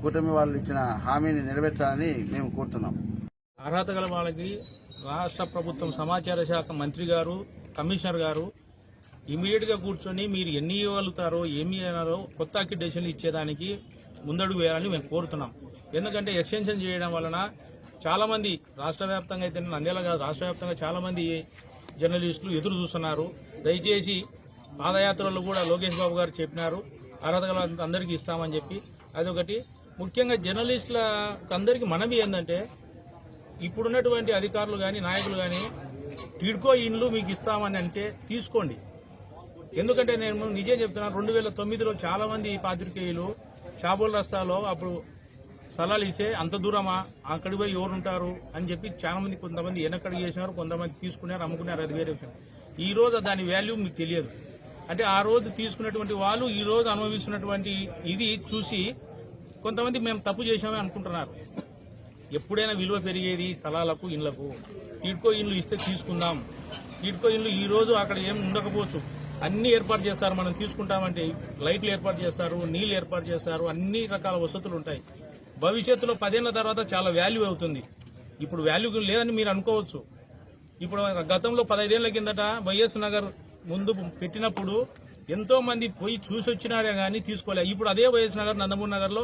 కూటమి వాళ్ళు ఇచ్చిన హామీని నెరవేర్చాలని మేము కోరుతున్నాం. అర్హత గల వాళ్ళకి రాష్ట్ర ప్రభుత్వం సమాచార శాఖ మంత్రి గారు, కమిషనర్ గారు ఇమీడియట్గా కూర్చొని మీరు ఎన్ని ఇవ్వగలుగుతారో ఏమి అన్నారో కొత్త అక్రిడేషన్లు ఇచ్చేదానికి ముందడుగు వేయాలని మేము కోరుతున్నాం. ఎందుకంటే ఎక్స్టెన్షన్ చేయడం వలన చాలామంది రాష్ట్ర వ్యాప్తంగా అయితే నంద్యాల కాదు రాష్ట్ర వ్యాప్తంగా చాలామంది జర్నలిస్టులు ఎదురు చూస్తున్నారు. దయచేసి పాదయాత్రలో కూడా లోకేష్ బాబు గారు చెప్పినారు అర్హత గల అందరికీ ఇస్తామని చెప్పి. అదొకటి. ముఖ్యంగా జర్నలిస్టులకు అందరికీ మనవి ఏంటంటే ఇప్పుడున్నటువంటి అధికారులు కానీ నాయకులు కానీ టిడ్కో ఇండ్లు మీకు ఇస్తామని అంటే తీసుకోండి. ఎందుకంటే నేను నిజం చెప్తున్నాను, 2009లో చాలా మంది పాత్రికేయులు చాబోల్ రస్తాలో అప్పుడు స్థలాలు ఇస్తే అంత దూరమా అక్కడికి పోయి ఎవరుంటారు అని చెప్పి చాలా మంది కొంతమంది వెనకడికి చేసినారు, కొంతమంది తీసుకున్నారు, అమ్ముకున్నారు. అది వేరే విషయం. ఈ రోజు దాని వాల్యూ మీకు తెలియదు. అంటే ఆ రోజు తీసుకున్నటువంటి వాళ్ళు ఈ రోజు అనుభవిస్తున్నటువంటి ఇది చూసి కొంతమంది మేము తప్పు చేశామని అనుకుంటున్నారు. ఎప్పుడైనా విలువ పెరిగేది స్థలాలకు, ఇళ్లకు. టిడ్కో ఇండ్లు ఇస్తే తీసుకుందాం. టిడ్కో ఇండ్లు ఈ రోజు అక్కడ ఏం ఉండకపోవచ్చు, అన్ని ఏర్పాటు చేస్తారు. మనం తీసుకుంటామంటే లైట్లు ఏర్పాటు చేస్తారు, నీళ్లు ఏర్పాటు చేస్తారు, అన్ని రకాల వసతులు ఉంటాయి. భవిష్యత్తులో 10 ఏళ్ల తర్వాత చాలా వాల్యూ అవుతుంది. ఇప్పుడు వాల్యూ లేదని మీరు అనుకోవచ్చు. ఇప్పుడు గతంలో 15 ఏళ్ల కిందట వైఎస్ నగర్ ముందు పెట్టినప్పుడు ఎంతో మంది పోయి చూసి వచ్చినారే గానీ తీసుకోలేదు. ఇప్పుడు అదే వైఎస్ నగర్ నందమూరి నగర్ లో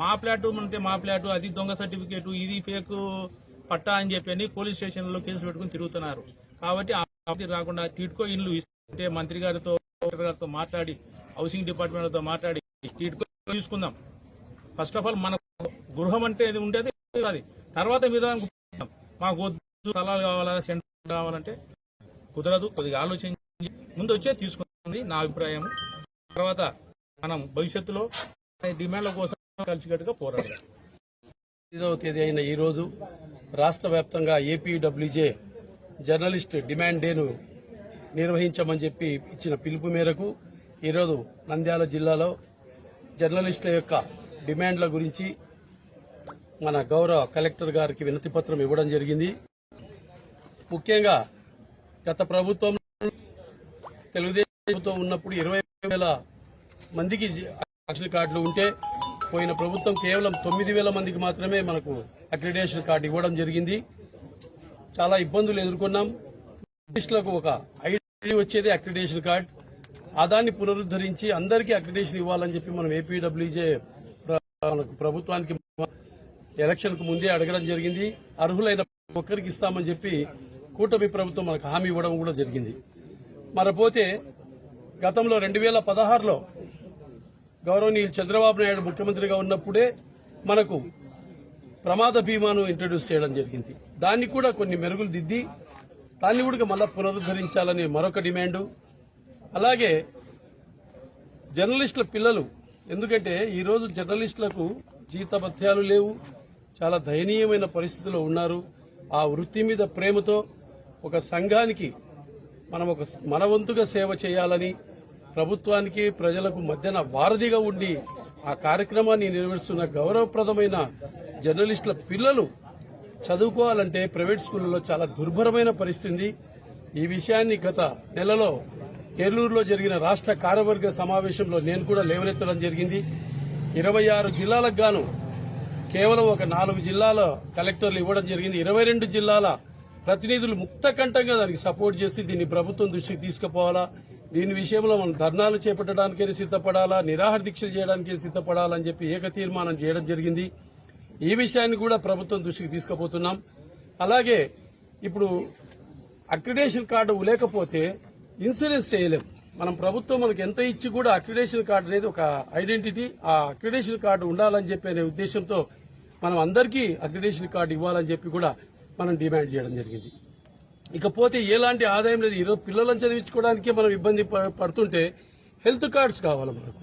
మా ఫ్లాట్ అంటే మా ఫ్లాట్, అది దొంగ సర్టిఫికేట్, ఇది ఫేక్ పట్టా అని చెప్పి పోలీస్ స్టేషన్ లో కేసులు పెట్టుకుని తిరుగుతున్నారు. కాబట్టి రాకుండా టిడ్కో ఇల్లు ఇస్తే మంత్రి గారితో మాట్లాడి, హౌసింగ్ డిపార్ట్మెంట్ తో మాట్లాడి టిడ్కో తీసుకుందాం. ఫస్ట్ ఆఫ్ ఆల్ మన గృహం అంటే ఇది ఉండేది, అది తర్వాత మీద మాకు స్థలాలు కావాలా, సెంటర్ కావాలంటే కుదరదు. కొద్దిగా ఆలోచించి ముందు వచ్చే తీసుకుంది నా అభిప్రాయం. తర్వాత మనం భవిష్యత్తులో డిమాండ్ల కోసం కలిసికట్టుగా పోరాడాలి. 5వ తేదీ అయిన ఈ రోజు రాష్ట్ర వ్యాప్తంగా ఏపీడబ్ల్యూజే జర్నలిస్ట్ డిమాండ్ డేను నిర్వహించమని చెప్పి ఇచ్చిన పిలుపు మేరకు ఈరోజు నంద్యాల జిల్లాలో జర్నలిస్టుల యొక్క డిమాండ్ల గురించి మన గౌరవ కలెక్టర్ గారికి వినతి పత్రం ఇవ్వడం జరిగింది. ముఖ్యంగా గత ప్రభుత్వం తెలుగుదేశం ప్రభుత్వం ఉన్నప్పుడు 20,000 మందికి రేషన్ కార్డులు ఉంటే, పోయిన ప్రభుత్వం కేవలం 9,000 మందికి మాత్రమే మనకు అక్రిడేషన్ కార్డు ఇవ్వడం జరిగింది. చాలా ఇబ్బందులు ఎదుర్కొన్నాం. జర్నలిస్టులకు ఒక ఐడి వచ్చేది అక్రిడేషన్ కార్డు. దాన్ని పునరుద్ధరించి అందరికీ అక్రిడేషన్ ఇవ్వాలని చెప్పి మనం ఏపీడబ్ల్యూజే ప్రభుత్వానికి ఎలక్షన్ కు ముందే అడగడం జరిగింది. అర్హులైన ఒక్కరికి ఇస్తామని చెప్పి కూటమి ప్రభుత్వం మనకు హామీ ఇవ్వడం కూడా జరిగింది. మరపోతే గతంలో 2016లో గౌరవనీయులు చంద్రబాబు నాయుడు ముఖ్యమంత్రిగా ఉన్నప్పుడే మనకు ప్రమాద బీమాను ఇంట్రడ్యూస్ చేయడం జరిగింది. దాన్ని కూడా కొన్ని మెరుగులు దిద్ది దాన్ని కూడా మళ్ళా పునరుద్ధరించాలని మరొక డిమాండు. అలాగే జర్నలిస్టుల పిల్లలు, ఎందుకంటే ఈరోజు జర్నలిస్టులకు జీతభత్యాలు లేవు, చాలా దయనీయమైన పరిస్థితిలో ఉన్నారు. ఆ వృత్తి మీద ప్రేమతో ఒక సంఘానికి మనం ఒక మన వంతుగా సేవ చేయాలని, ప్రభుత్వానికి ప్రజలకు మధ్యన వారధిగా ఉండి ఆ కార్యక్రమాన్ని నిర్వహిస్తున్న గౌరవప్రదమైన జర్నలిస్టుల పిల్లలు చదువుకోవాలంటే ప్రైవేట్ స్కూళ్లలో చాలా దుర్భరమైన పరిస్థితి. ఈ విషయాన్ని గత నెలలో ఏలూరులో జరిగిన రాష్ట్ర కార్యవర్గ సమావేశంలో నేను కూడా లేవనెత్తడం జరిగింది. 26 జిల్లాలకు గాను కేవలం ఒక 4 జిల్లాల కలెక్టర్లు ఇవ్వడం జరిగింది. 22 జిల్లాల ప్రతినిధులు ముక్తకంఠంగా దానికి సపోర్ట్ చేసి దీన్ని ప్రభుత్వం దృష్టికి తీసుకుపోవాలా, దీని విషయంలో మనం ధర్నాలు చేపట్టడానికే సిద్ధపడాలా, నిరాహార దీక్షలు చేయడానికి సిద్ధపడాలని చెప్పి ఏక తీర్మానం చేయడం జరిగింది. ఈ విషయాన్ని కూడా ప్రభుత్వం దృష్టికి తీసుకుపోతున్నాం. అలాగే ఇప్పుడు అక్రిడేషన్ కార్డు లేకపోతే ఇన్సూరెన్స్ చేయలేం. మనం ప్రభుత్వం మనకు ఎంత ఇచ్చి కూడా అక్రిడేషన్ కార్డు అనేది ఒక ఐడెంటిటీ, ఆ అక్రిడేషన్ కార్డు ఉండాలని చెప్పి అనే ఉద్దేశంతో మనం అందరికీ అక్రిడేషన్ కార్డు ఇవ్వాలని చెప్పి కూడా మనం డిమాండ్ చేయడం జరిగింది. ఇకపోతే ఎలాంటి ఆదాయం లేదు. ఈరోజు పిల్లలను చదివించుకోవడానికే మనం ఇబ్బంది పడుతుంటే హెల్త్ కార్డ్స్ కావాలి మనకు.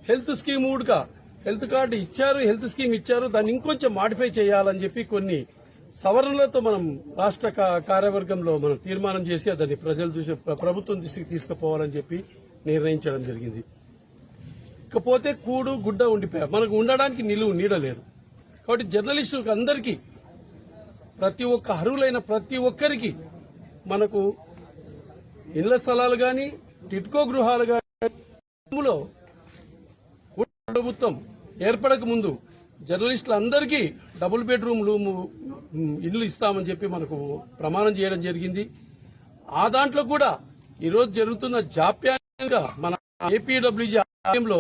హెల్త్ స్కీమ్ కూడా హెల్త్ కార్డు ఇచ్చారు, హెల్త్ స్కీమ్ ఇచ్చారు, దాన్ని ఇంకొంచెం మాడిఫై చేయాలని చెప్పి కొన్ని సవరణలతో మనం రాష్ట్ర కార్యవర్గంలో మనం తీర్మానం చేసి దాన్ని ప్రజల దృష్టి ప్రభుత్వం దృష్టికి తీసుకుపోవాలని చెప్పి నిర్ణయించడం జరిగింది. ఇకపోతే కూడు గుడ్డ ఉండిపోయా, మనకు ఉండడానికి నీడ లేదు. కాబట్టి జర్నలిస్టులకు అందరికీ ప్రతి ఒక్క అర్హులైన ప్రతి ఒక్కరికి మనకు ఇళ్ల స్థలాలు గాని టిడ్కో గృహాలు గాని ప్రభుత్వం ఏర్పడక ముందు జర్నలిస్టులందరికీ డబుల్ బెడ్రూమ్ ఇల్లు ఇస్తామని చెప్పి మనకు ప్రమాణం చేయడం జరిగింది. ఆ దాంట్లో కూడా ఈరోజు జరుగుతున్న జాప్యంగా మన ఏపీడబ్ల్యూజీ ఆలయంలో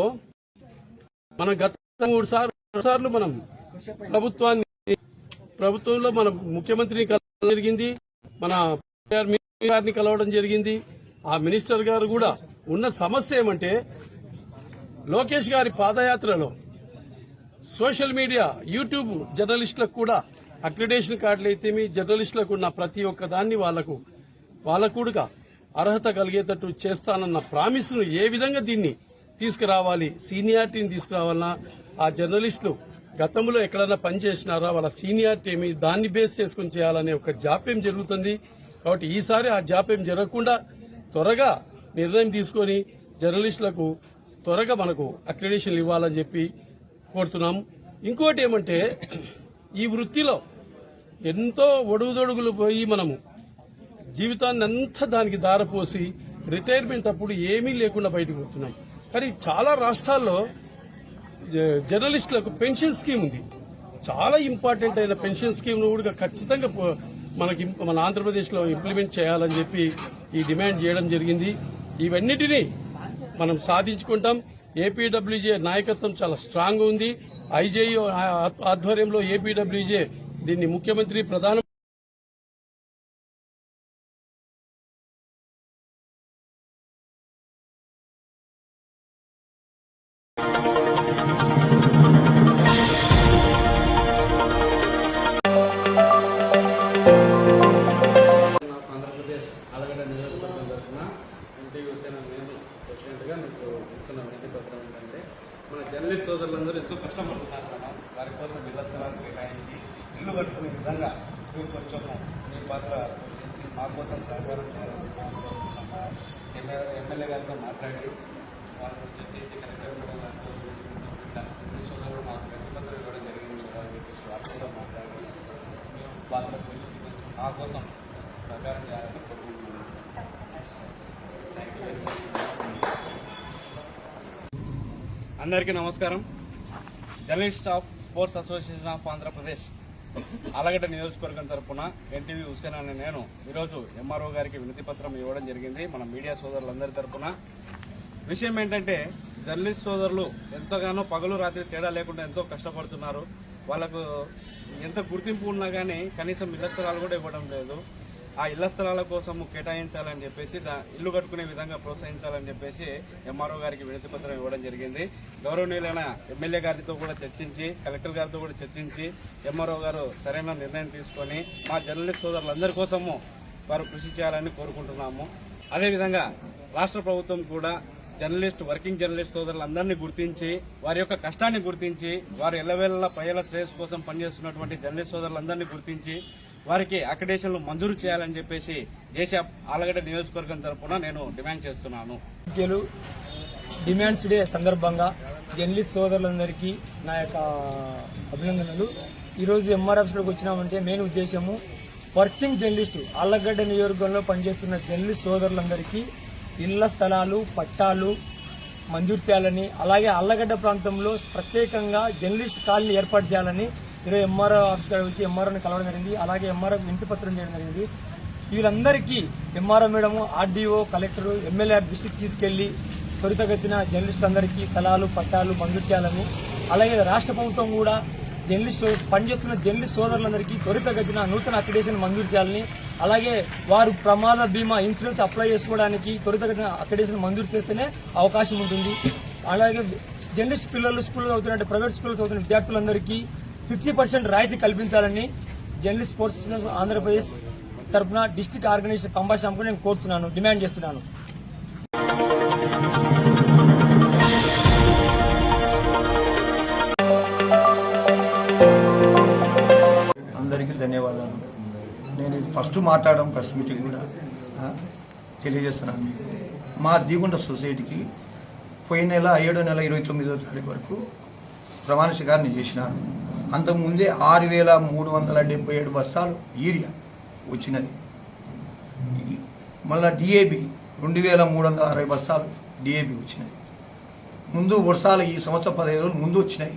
మన గత 3 సార్లు మనం ప్రభుత్వంలో మన ముఖ్యమంత్రిని కలవడం జరిగింది, మన గారిని కలవడం జరిగింది. ఆ మినిస్టర్ గారు కూడా ఉన్న సమస్య ఏమంటే లోకేష్ గారి పాదయాత్రలో సోషల్ మీడియా యూట్యూబ్ జర్నలిస్టులకు కూడా అక్రిడేషన్ కార్డులు అయితేమి జర్నలిస్టులకు ఉన్న ప్రతి ఒక్క దాన్ని వాళ్ళకు కూడా అర్హత కలిగేటట్టు చేస్తానన్న ప్రామిస్ ను ఏ విధంగా దీన్ని తీసుకురావాలి, సీనియారిటీని తీసుకురావాలన్నా, ఆ జర్నలిస్టులు గతంలో ఎక్కడైనా పనిచేసినారా, వాళ్ళ సీనియారిటీ ఏమి, దాన్ని బేస్ చేసుకుని చేయాలనే ఒక జాప్యం జరుగుతుంది. కాబట్టి ఈసారి ఆ జాప్యం జరగకుండా త్వరగా నిర్ణయం తీసుకుని జర్నలిస్టులకు త్వరగా మనకు అక్రిడేషన్లు ఇవ్వాలని చెప్పి కోరుతున్నాం. ఇంకోటి ఏమంటే ఈ వృత్తిలో ఎంతో ఒడుగుదొడుగులు పోయి మనము జీవితాన్ని అంతా దానికి దారపోసి రిటైర్మెంట్ అప్పుడు ఏమీ లేకుండా బయటకు పోతున్నాం. కానీ చాలా రాష్ట్రాల్లో జర్నలిస్టులకు పెన్షన్ స్కీమ్ ఉంది. చాలా ఇంపార్టెంట్ అయిన పెన్షన్ స్కీమ్ ను కూడా ఖచ్చితంగా మన ఆంధ్రప్రదేశ్లో ఇంప్లిమెంట్ చేయాలని చెప్పి ఈ డిమాండ్ చేయడం జరిగింది. ఇవన్నిటినీ మనం సాధించుకుంటాం. ఏపీడబ్ల్యూజే నాయకత్వం చాలా స్ట్రాంగ్ ఉంది. ఐజేయూ ఆధ్వర్యంలో ఏపీడబ్ల్యూజే దీన్ని ముఖ్యమంత్రి ప్రధాన ఆంధ్రప్రదేశ్ ఆలగడ్డ నియోజకవర్గం తరఫున ఎన్టీవీ సేన నేను ప్రెసిడెంట్గా మీకు ఇస్తున్న వినతి పత్రం ఏంటంటే, మన జర్నలిస్ట్ సోదరులందరూ ఎంతో కష్టపడుతున్నారు మేడం. వారి కోసం ఇళ్ల స్థలాలు కేటాయించి ఇల్లు కట్టుకునే విధంగా మీరు కొంచెం మీ పాత్ర పోషించి మా కోసం సహకారం చేయాలని కోరుకుంటున్నాము. ఎమ్మెల్యే గారితో మాట్లాడి వాళ్ళ చర్చించి కలెక్టర్ మేడం గారితో జర్నలిస్ట్ సోదరులు మాకు వినతి పత్రం ఇవ్వడం జరిగింది కదా అని చెప్పేసి వారితో మాట్లాడి మేము పాత్ర పోషించి కొంచెం మా కోసం సహకారం చేయాలని కోరుకుంటున్నాను. అందరికీ నమస్కారం. Journalist of sports association of Andhra Pradesh Allagadda నియోజకవర్గం తరఫున ఎన్టీవీ హుస్సేన్ అనే నేను ఈరోజు ఎంఆర్ఓ గారికి వినతి పత్రం ఇవ్వడం జరిగింది. మన మీడియా సోదరులందరి తరఫున విషయం ఏంటంటే, జర్నలిస్ట్ సోదరులు ఎంతగానో పగలు రాత్రి తేడా లేకుండా ఎంతో కష్టపడుతున్నారు. వాళ్ళకు ఎంత గుర్తింపు ఉన్నా కానీ కనీసం ఇళ్ల స్థలాలు కూడా ఇవ్వడం లేదు. ఆ ఇళ్ల స్థలాల కోసం కేటాయించాలని చెప్పేసి ఇల్లు కట్టుకునే విధంగా ప్రోత్సహించాలని చెప్పేసి ఎంఆర్ఓ గారికి వినతి పత్రం ఇవ్వడం జరిగింది. గౌరవనీయులైన ఎమ్మెల్యే గారితో కూడా చర్చించి, కలెక్టర్ గారితో కూడా చర్చించి ఎంఆర్ఓ గారు సరైన నిర్ణయం తీసుకొని మా జర్నలిస్ట్ సోదరులందరి కోసము వారు కృషి చేయాలని కోరుకుంటున్నాము. అదేవిధంగా రాష్ట్ర ప్రభుత్వం కూడా వర్కింగ్ జర్నలిస్ట్ సోదరులందరినీ గుర్తించి, వారి యొక్క కష్టాన్ని గుర్తించి, వారు ఎల్లవేళలా ప్రజల శ్రేయస్సు కోసం పనిచేస్తున్నటువంటి జర్నలిస్ట్ సోదరులందరినీ గుర్తించి వారికి అక్రిడేషన్లు మంజూరు చేయాలని చెప్పేసి జేసీఆఫ్ ఆలగడ్డ నియోజకవర్గం తరఫున నేను డిమాండ్ చేస్తున్నాను. డిమాండ్స్ డే సందర్భంగా జర్నలిస్ట్ సోదరులందరికీ నా యొక్క అభినందనలు. ఈరోజు ఎంఆర్ఎఫ్స్లోకి వచ్చినామంటే మెయిన్ ఉద్దేశము వర్కింగ్ జర్నలిస్టు ఆలగడ్డ నియోజకవర్గంలో పనిచేస్తున్న జర్నలిస్ట్ సోదరులందరికీ ఇళ్ల స్థలాలు, పట్టాలు మంజూరు చేయాలని, అలాగే ఆలగడ్డ ప్రాంతంలో ప్రత్యేకంగా జర్నలిస్ట్ కాలనీ ఏర్పాటు చేయాలని ఈరోజు ఎంఆర్ఓ ఆఫీస్ గారు వచ్చి ఎంఆర్ఓని కలవడం జరిగింది. అలాగే ఎంఆర్ఓ వినతి పత్రం చేయడం జరిగింది. వీరందరికీ MRO madam, RDO, collector, MLA దృష్టికి తీసుకెళ్లి త్వరితగతిన జర్నలిస్టులందరికీ స్థలాలు, పట్టాలు మంజూరు చేయాలని, అలాగే రాష్ట్ర ప్రభుత్వం కూడా పనిచేస్తున్న జర్నలిస్ట్ సోదరులందరికీ త్వరితగతిన నూతన అక్రిడేషన్ మంజూరు చేయాలని, అలాగే వారు ప్రమాద బీమా ఇన్సూరెన్స్ అప్లై చేసుకోవడానికి త్వరితగతిన అక్రిడేషన్ మంజూరు చేస్తేనే అవకాశం ఉంటుంది. అలాగే జర్నలిస్ట్ పిల్లలు స్కూల్లో చదువుతున్న ప్రైవేట్ స్కూల్లో చదువుతున్న విద్యార్థులందరికీ 50% రాయితీ కల్పించాలని జర్నలిస్ట్ స్పోర్ట్స్ ఆంధ్రప్రదేశ్ తరఫున డిస్టిక్ ఆర్గనైజేషన్ కంబాషాంకు నేను కోరుతున్నాను, డిమాండ్ చేస్తున్నాను. అందరికీ ధన్యవాదాలు. నేను ఫస్ట్ మాట్లాడడం ప్రెస్ మీటింగ్ కూడా తెలియజేస్తున్నాను మీకు. మా దీగుంట సొసైటీకి పోయిన నెల 7వ నెల 29వ తారీఖు వరకు ప్రమాణ స్వీకారం చేసినాను. అంతకుముందే 6,377 బస్తాలు యూరియా వచ్చినది. మళ్ళా డిఏబి 2,360 బస్తాలు డిఏబి వచ్చినది. ముందు వర్షాలు ఈ సంవత్సరం 15 రోజులు ముందు వచ్చినాయి.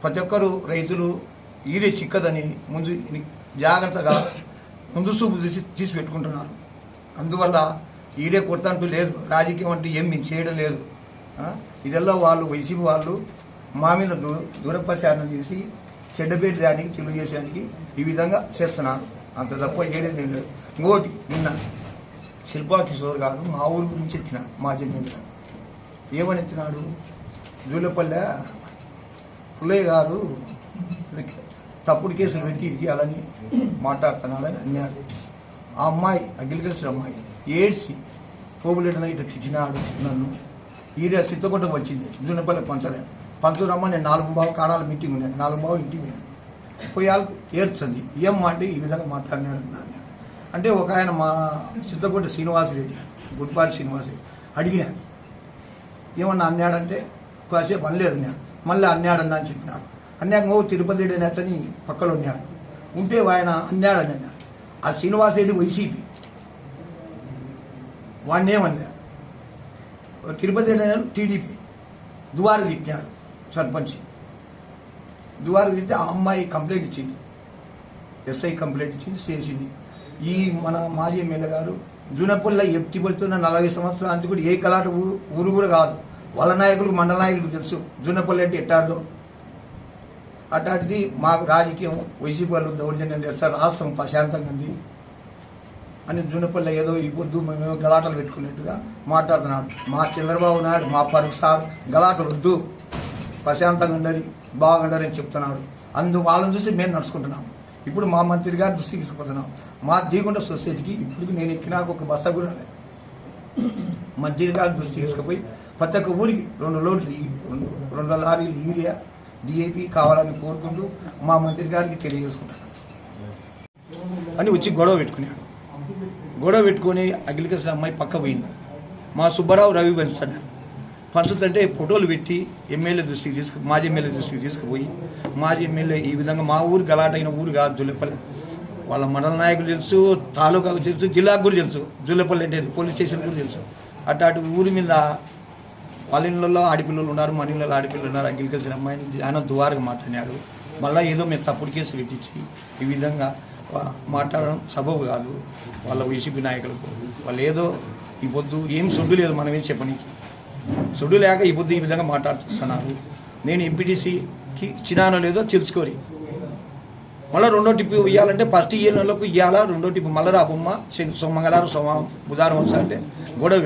ప్రతి ఒక్కరు రైతులు యూరియా చిక్కదని ముందు జాగ్రత్తగా ముందు చూపు తీసి పెట్టుకుంటున్నారు. అందువల్ల యూరియా కొడతంటూ లేదు, రాజకీయం అంటే ఏం మేము చేయడం లేదు. ఇదల్లా వాళ్ళు వైసీపీ వాళ్ళు మా మీద దూరప్రచారం చేసి చెడ్డపేట దానికి తెలియజేసానికి ఈ విధంగా చేస్తున్నారు. అంత తప్ప ఏదైతే లేదు. ఇంకోటి నిన్న శిల్పా కిషోర్ గారు మా ఊరి గురించి ఎత్తినాడు, మా జన్మ గారు ఏమని ఎత్తినాడు, జూలపల్లె పుల్లయ్య గారు తప్పుడు కేసులు పెట్టి ఇవ్వాలని మాట్లాడుతున్నాడని అన్నాడు. ఆ అమ్మాయి అగ్రికల్చర్ అమ్మాయి ఏడ్చి పోగులేటన ఇట్లా తిట్టినాడు నన్ను. ఈడ సిద్ధకొట్టకు వచ్చింది, జూనపల్లి పంచలే పంచురమ్మ. నేను 4 కాణాల మీటింగ్ ఉన్నాయి, 4 ఇంటికి పోయాలకు ఏడ్చింది. ఏం మాట ఈ విధంగా మాట్లాడినాడు అన్నాడు. అంటే ఒక ఆయన మా సిద్ధకొట్ట శ్రీనివాసరెడ్డి, గుడిపాటి శ్రీనివాసరెడ్డి అడిగినా ఏమన్నా అన్నాడంటే కాసేపు అనలేదు నేను, మళ్ళీ అన్నాడన్నా అని చెప్పినాడు. అన్నాక తిరుపతి రెడ్డి నేతని పక్కలో ఉన్నాడు, ఉంటే ఆయన అన్నాడని అన్నాడు. ఆ శ్రీనివాసరెడ్డి వైసీపీ వాడినేమన్నా, తిరుపతి రెడ్డి టీడీపీ దువారు తిట్టినాడు సర్పంచ్. దువారు తిరిగితే ఆ అమ్మాయి కంప్లైంట్ ఇచ్చింది, ఎస్ఐ కంప్లైంట్ ఇచ్చింది, చేసింది. ఈ మన మాజీ ఎమ్మెల్యే గారు జూనపల్లి ఎత్తి పడుతున్న 40 సంవత్సరాల కూడా ఏ గలాట ఊరు కూడా కాదు. వాళ్ళ నాయకులు మండల నాయకులకు తెలుసు జూనపల్లి అంటే ఎట్టాడదో. అట్లాంటిది మాకు రాజకీయం వైసీపీ వాళ్ళు దౌర్జన్యం చేస్తారు, రాష్ట్రం ప్రశాంతంగా ఉంది అని జూనపల్లి ఏదో ఈ పొద్దు మేము గలాటలు పెట్టుకున్నట్టుగా మాట్లాడుతున్నాడు. మా చంద్రబాబు నాయుడు మా పరుగు సార్ గలాటలు వద్దు, ప్రశాంతంగా ఉండరు, బాగుండరని చెప్తున్నాడు. వాళ్ళని చూసి మేము నడుచుకుంటున్నాం. ఇప్పుడు మా మంత్రి గారు దృష్టికి తీసుకుపోతున్నాం. మా దీగుండ సొసైటీకి ఇప్పుడు నేను ఎక్కినాక ఒక బస్సు కూడా మంత్రి గారి దృష్టికి తీసుకుపోయి ప్రతి ఒక్క ఊరికి 2 లోడ్లు 2 లారీలు యూరియా డిఏపి కావాలని కోరుకుంటూ మా మంత్రి గారికి తెలియజేసుకుంటాను అని వచ్చి గొడవ పెట్టుకున్నాడు. గొడవ పెట్టుకొని అగ్రికల్చర్ అమ్మాయి పక్క పోయింది. మా సుబ్బారావు రవి పంచుతుంటే ఫోటోలు పెట్టి ఎమ్మెల్యే దృష్టికి మాజీ ఎమ్మెల్యే దృష్టికి తీసుకుపోయి మాజీ ఎమ్మెల్యే ఈ విధంగా మా ఊరు గలాటైన ఊరు కాదు జూలపల్లి, వాళ్ళ మండల నాయకులు తెలుసు, తాలూకాకు తెలుసు, జిల్లాకు కూడా తెలుసు, జూలపల్లి అంటే పోలీస్ స్టేషన్ కూడా తెలుసు. అటు ఊరి మీద వాళ్ళ ఇళ్ళల్లో ఆడపిల్లలు ఉన్నారు, మన ఇళ్ళలో ఆడపిల్లలు ఉన్నారు. అగ్రికల్చర్ అమ్మాయిని ఆయన దువారుగా మాట్లాడినాడు. మళ్ళీ ఏదో మేము తప్పుడు కేసు పెట్టించి ఈ విధంగా మాట్లాడడం సబబు కాదు. వాళ్ళ వైసీపీ నాయకులకు వాళ్ళు ఏదో ఈ పొద్దు ఏం సొడ్డు లేదు, మనం ఏం చెప్పనీకి సొడ్డు లేక ఈ పొద్దు ఈ విధంగా మాట్లాడుతున్నారు. నేను ఎంపీటీసీకి ఇచ్చినానో లేదో తెలుసుకోరి. మళ్ళీ 2వ టిప్పు ఇవ్వాలంటే ఫస్ట్ ఇయ్యాలకు ఇవ్వాలా, 2వ టిప్పు మళ్ళీ రాబొమ్మ మంగళవారం బుధవారం వస్తా అంటే గొడవ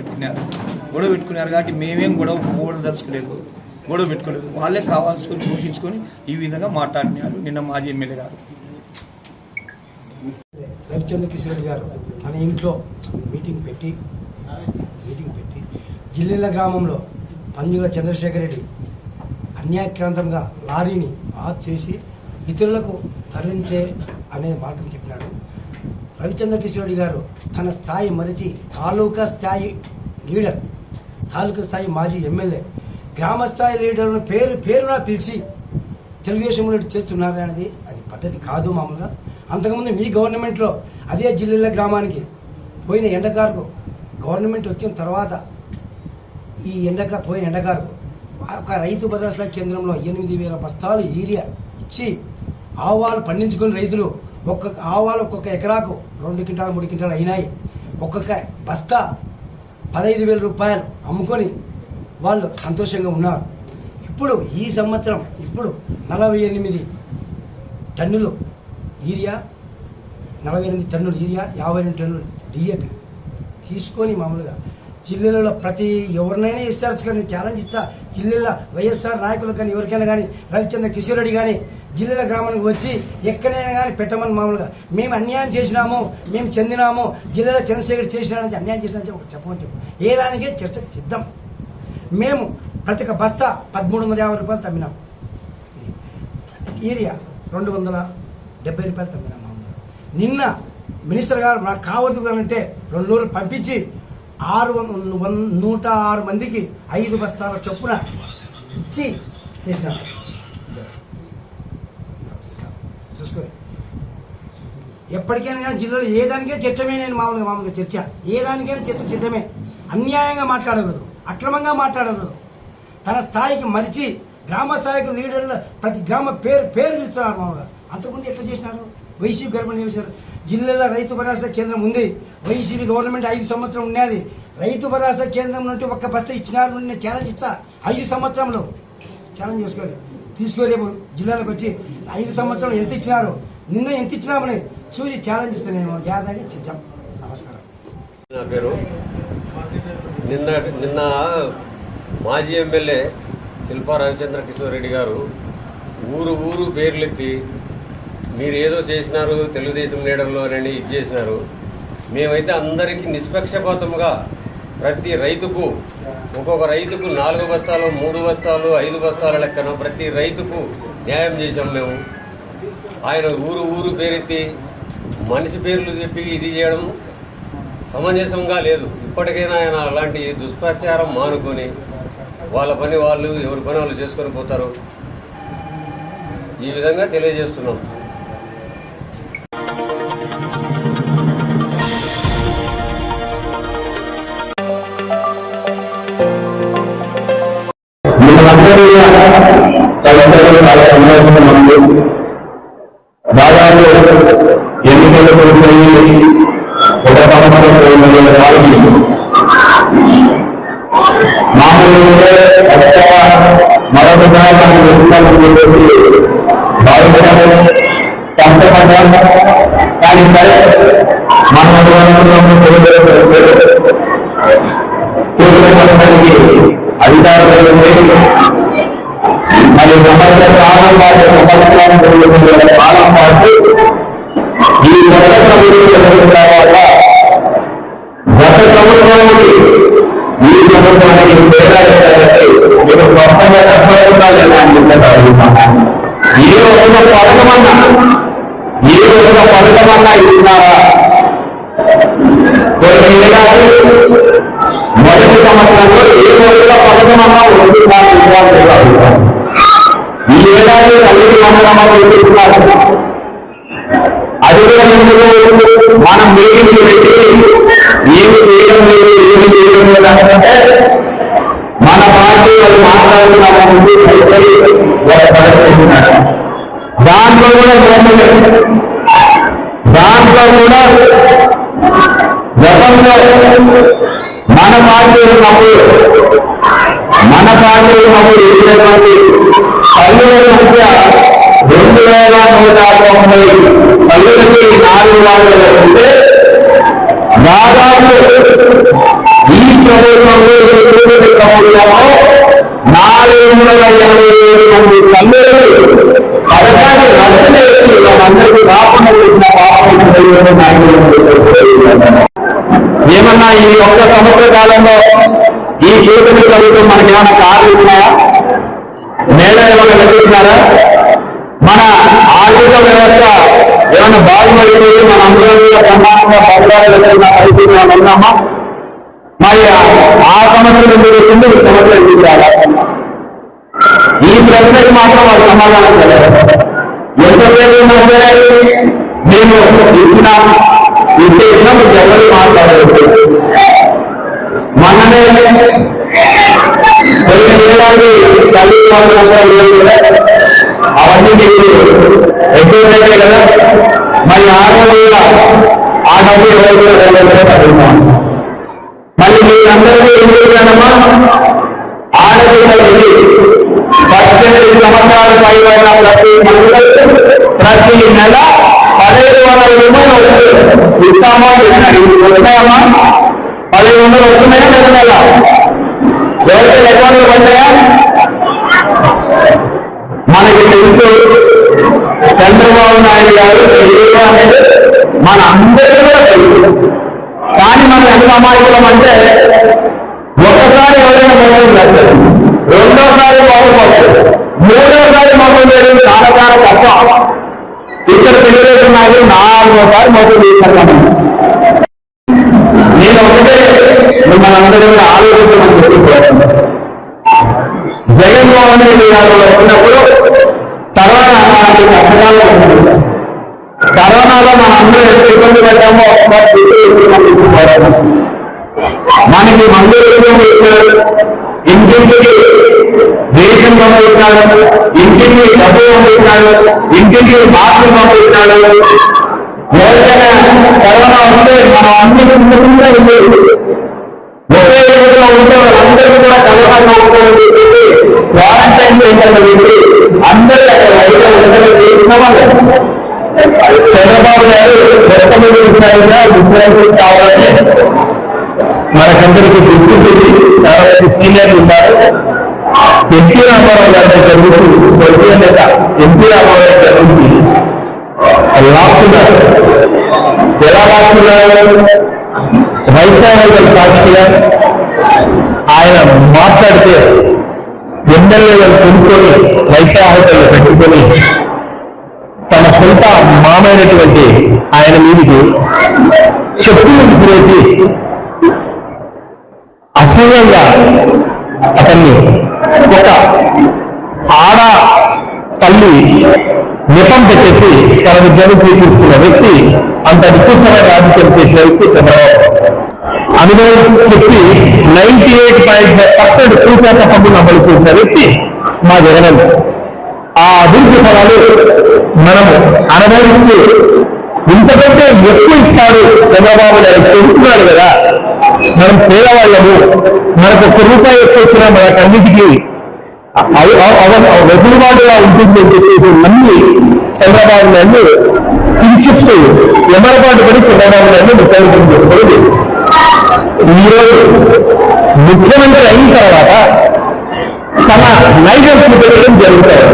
పెట్టుకున్నారు కాబట్టి మేమేం గొడవ దలుచుకోలేదు, గొడవ పెట్టుకోలేదు. వాళ్ళే కావాల్సుకొని ఊహించుకొని ఈ విధంగా మాట్లాడినారు నిన్న మాజీ ఎమ్మెల్యే గారు. రవిచంద్ర కిషోర్ రెడ్డి గారు తన ఇంట్లో మీటింగ్ పెట్టి జిల్లెల గ్రామంలో పంజుల చంద్రశేఖర్ రెడ్డి అన్యాక్రాంతంగా లారీని ఆఫ్ చేసి ఇతరులకు తరలించే అనే మాటను చెప్పినాడు. రవిచంద్ర కిషోర్ రెడ్డి గారు తన స్థాయి మరిచి తాలూకా స్థాయి లీడర్, తాలూకా స్థాయి మాజీ ఎమ్మెల్యే, గ్రామ స్థాయి లీడర్ను పేరున పిలిచి తెలుగుదేశంలో చేస్తున్నారు అనేది అది పద్ధతి కాదు. మామూలుగా అంతకుముందు మీ గవర్నమెంట్లో అదే జిల్లెల గ్రామానికి పోయిన ఎండకారుకు గవర్నమెంట్ వచ్చిన తర్వాత ఈ పోయిన ఎండకారుకు ఒక రైతు భరోసా కేంద్రంలో 8,000 బస్తాలు యూరియా ఇచ్చి ఆవాలు పండించుకుని రైతులు ఒక్కొక్క ఎకరాకు 2 క్వింటాలు 3 క్వింటాలు అయినాయి. ఒక్కొక్క బస్తా 15,000 రూపాయలు అమ్ముకొని వాళ్ళు సంతోషంగా ఉన్నారు. ఇప్పుడు ఈ సంవత్సరం 48 టన్నులు యూరియా, 48 టన్నులు యూరియా, 52 టన్నులు డిఏపి తీసుకొని మామూలుగా జిల్లాలో ప్రతి ఎవరినైనా ఇస్తారు కానీ ఛాలెంజ్ ఇచ్చా. జిల్లాలో వైఎస్ఆర్ నాయకులు కానీ ఎవరికైనా కానీ రవిచంద్ర కిషోర్ రెడ్డి కానీ జిల్లాల గ్రామానికి వచ్చి ఎక్కడైనా కానీ పెట్టమని మామూలుగా మేము అన్యాయం చేసినాము, మేము చెందినాము, జిల్లాలో చంద్రశేఖర్ చేసినాడని అన్యాయం చేసినా చెప్పమని చెప్పు. ఏ దానికే చర్చకు సిద్ధం. మేము ప్రతి ఒక్క బస్తా 1,350 రూపాయలు తమ్మినాం. యూరియా 270 రూపాయలు తమ్మినాం. మామూలుగా నిన్న మినిస్టర్ గారు నాకు కావద్దు అంటే 2 రోజులు పంపించి 106 మందికి 5 బస్తాల చొప్పున ఇచ్చి చేసినారు. చూసుకోండి, ఎప్పటికైనా కానీ జిల్లాలో ఏ దానికే చర్చమే. నేను మామూలుగా చర్చ ఏ దానికైనా చర్చ సిద్ధమే. అన్యాయంగా మాట్లాడకూడదు, అక్రమంగా మాట్లాడకూడదు. తన స్థాయికి మరిచి గ్రామ స్థాయికి లీడర్లు ప్రతి గ్రామ పేరు పిలుస్తున్నారు. మామూలుగా అంతకుముందు ఎట్లా చేసినారు? వైసీపీ గవర్నమెంట్ చేశారు. జిల్లాలో రైతు భరోసా కేంద్రం ఉంది. వైసీపీ గవర్నమెంట్ 5 సంవత్సరం ఉన్నది. రైతు భరోసా కేంద్రం నుండి ఒక్క బస్తా ఇచ్చినారు. నేను ఛాలెంజ్ ఇస్తా. 5 సంవత్సరంలో ఛాలెంజ్ చేసుకోవాలి. రేపు జిల్లాలకు వచ్చి 5 సంవత్సరాలు ఎంత ఇచ్చినారు, నిన్న ఎంత ఇచ్చినామని చూసి ఛాలెంజ్ ఇస్తాను. నేను యాదాన్ని చేద్దాం. నమస్కారం. నా పేరు నిన్న మాజీ ఎమ్మెల్యే శిల్పా రవిచంద్ర కిషోర్ రెడ్డి గారు ఊరు పేర్లెత్తి మీరు ఏదో చేసినారు తెలుగుదేశం లీడర్లు అని ఇచ్చేసినారు. మేమైతే అందరికీ నిష్పక్షపాతంగా ప్రతి రైతుకు ఒక్కొక్క రైతుకు 4 బస్తాలు 3 బస్తాలు 5 బస్తాల లెక్కన ప్రతి రైతుకు న్యాయం చేశాం మేము. ఆయన ఊరు పేరెత్తి మనిషి పేర్లు చెప్పి ఇది చేయడం సమంజసంగా లేదు. ఇప్పటికైనా ఆయన అలాంటి దుష్ప్రచారం మానుకొని వాళ్ళ పని వాళ్ళు ఎవరి పని వాళ్ళు చేసుకొని పోతారు. ఈ విధంగా తెలియజేస్తున్నాం. తదుపరి చాలా సందర్భంగా ఉంది. దాదాపు ఎన్నికలకు పోయి ఒక సంవత్సరం 2 కాలం మామూలుగా మరొకసారి మనం వెళ్తామని చెప్పేసి భావించాము, కష్టపడ్డాము. కానీ సరే మనం కూర్చోడానికి అధికారులు మరి సంవత్సరం కాలం పాటు కాలం పాటు ఈ కొత్త ప్రభుత్వం తర్వాత గత ప్రభుత్వానికి ఈ ప్రభుత్వానికి తేడా ఏంటంటే మీకు స్పష్టంగా చెప్పకుండా లేదా అని చెప్పేసి ఏ ఒక్క పథకమన్నా ఇస్తున్నారా? కొన్ని ఏడాది మొదటి సంవత్సరంలో ఏ ఒక్క పథకమన్నా వస్తున్నారు? ఈ ఏడాది తల్లికి వందనమని చూపిస్తున్నారు. అది కూడా మనం మీటింగ్లు పెట్టి ఏమి చేయడం లేదు అంటే మన పార్టీ వాళ్ళు మాట్లాడుతున్నామని ప్రదర్శిస్తున్నారు. దాంట్లో కూడా గతంలో మన పార్టీ ఉన్నప్పుడు ఇచ్చినటువంటి పల్లెల సంఖ్య 2190 పల్లెలకి 4 వార్డులు ఉంటే దాదాపు ఈ ప్రభుత్వంలో ప్రభుత్వంలో 487 మంది పల్లెలు పథకాన్ని రద్దు చేసి వాళ్ళందరికీ రాకుండా చేసిన పాపం ఏమన్నా ఈ ఒక్క సంవత్సర కాలంలో ఈ కూటమి ప్రభుత్వం మనకి ఏమైనా కార్లు ఇచ్చినాయా? నేల ఏమైనా లభిస్తున్నారా? మన ఆర్థిక వ్యవస్థ ఏమైనా బాగుపడిపోయి మన అందరం మీద ప్రమాణంగా పథకాలు లభిస్తున్న పరిస్థితి ఏమైనా ఉన్నామా? మరి ఆ సంవత్సరం ఎందుకు వచ్చింది, ఈ సంవత్సరం ఎందుకు రాలా? ఈ ప్రశ్నకి మాత్రం వాళ్ళు సమాధానం తెలియదు. ఎంతసేపు ఉన్నా సరే మేము ఇచ్చినాం ఎవరు మాట్లాడలేదు. మననే పోయిన ఏడాది తల్లి అవన్నీ మీకు ఎక్కువ కదా. మరి ఆ రోజు ఆ డబ్బు ఎవరు మళ్ళీ మీరందరికీ ఏం చేశానమ్మా, ఆడపిల్లలకి 18 సంవత్సరాలు పైన ప్రతి నెల 1500 రూపాయలు ఇస్తామా చెప్పినాడు. వస్తాయమ్మా? 1500 వస్తున్నాయా నెల నెల? ఎవరికైనా అకౌంట్లు పడ్డాయా? మనకి తెలుసు చంద్రబాబు నాయుడు గారు అనేది మన అందరికీ కూడా తెలుసు. కానీ మనం ఎంత అమాయకులం అంటే ఒకసారి ఎవరైనా మోసం చేస్తారు, రెండోసారి మోసం పోతారు, మూడోసారి మోసం చేయడం చాలా చాలా కష్టం. ఇక్కడ తెలుగుదేశం నాయకులు 4వ మోసం చేశాను. నేను ఒకటే మిమ్మల్ని అందరూ కూడా ఆలోచించమని చెప్పి జగన్మోహన్ రెడ్డి గారు వచ్చినప్పుడు కరోనా కష్టకాలు కరోనాలో మన అందరూ ఎంత ఇబ్బంది పడ్డామో మనకి మందులు ఇచ్చారు, ఇంటింటికి రేషన్ పంపిస్తున్నాడు, ఇంటికి డబ్బు పంపిస్తున్నాడు, ఇంటికి మాస్కులు పంపిస్తున్నాడు. ఎవరికైనా కరోనా వస్తే మనం అన్ని ఒకే రోజులో ఉంటే వాళ్ళందరికీ కూడా కరోనా ఉంటుందని చెప్పి క్వారంటైన్ సెంటర్లు పెట్టి అందరూ అక్కడ వైద్యులు చేస్తున్నామని చంద్రబాబు గారు ముఖ్యమంత్రి కావాలని మనకందరికీ గుర్తుంది. చాలా మంది సీనియర్లు ఉన్నారు. ఎన్టీ రామారావు గారి దగ్గర నుంచి స్వర్గీయ నేత ఎన్టీ రామారావు గారి దగ్గర నుంచి లాక్కున్నారు. ఎలా లాక్కున్నారు? వైశాఖ సాక్షిగా ఆయన మాట్లాడితే ఎమ్మెల్యేలు కొనుక్కొని వైశాఖ హోటల్లో పెట్టుకొని తన సొంత మామైనటువంటి ఆయన మీదికి చెప్పులు విసిరేసి అసహ్యంగా అతన్ని ఒక ఆడ తల్లి నెపం పెట్టేసి తన విద్యను తీసుకున్న వ్యక్తి, అంత నికృష్టమైన రాజకీయం చేసిన వ్యక్తి చంద్రబాబు. అనుభవం చెప్పి 98.5% 2% పన్నులు అమలు చేసిన వ్యక్తి మా జగన్. అభివృద్ధి ఫలాలు మనము అనుభవిస్తూ ఇంతకంటే ఎక్కువ ఇస్తాడు చంద్రబాబు నాయుడు చెబుతున్నాడు కదా. మనం పేదవాళ్ళము, మనకు ₹1 ఎక్కువ వచ్చినా మనకన్నిటికీ వెసులుబాటుగా ఉంటుంది అని చెప్పేసి నమ్మి చంద్రబాబు నాయుడు కించిత్తు ఎమరపాటు పడి చంద్రబాబు నాయుడు ముఖ్యమంత్రి చేసుకోలేదు. ఈరోజు ముఖ్యమంత్రి అయిన తర్వాత తన నైజం చూపించడం జరుగుతారు.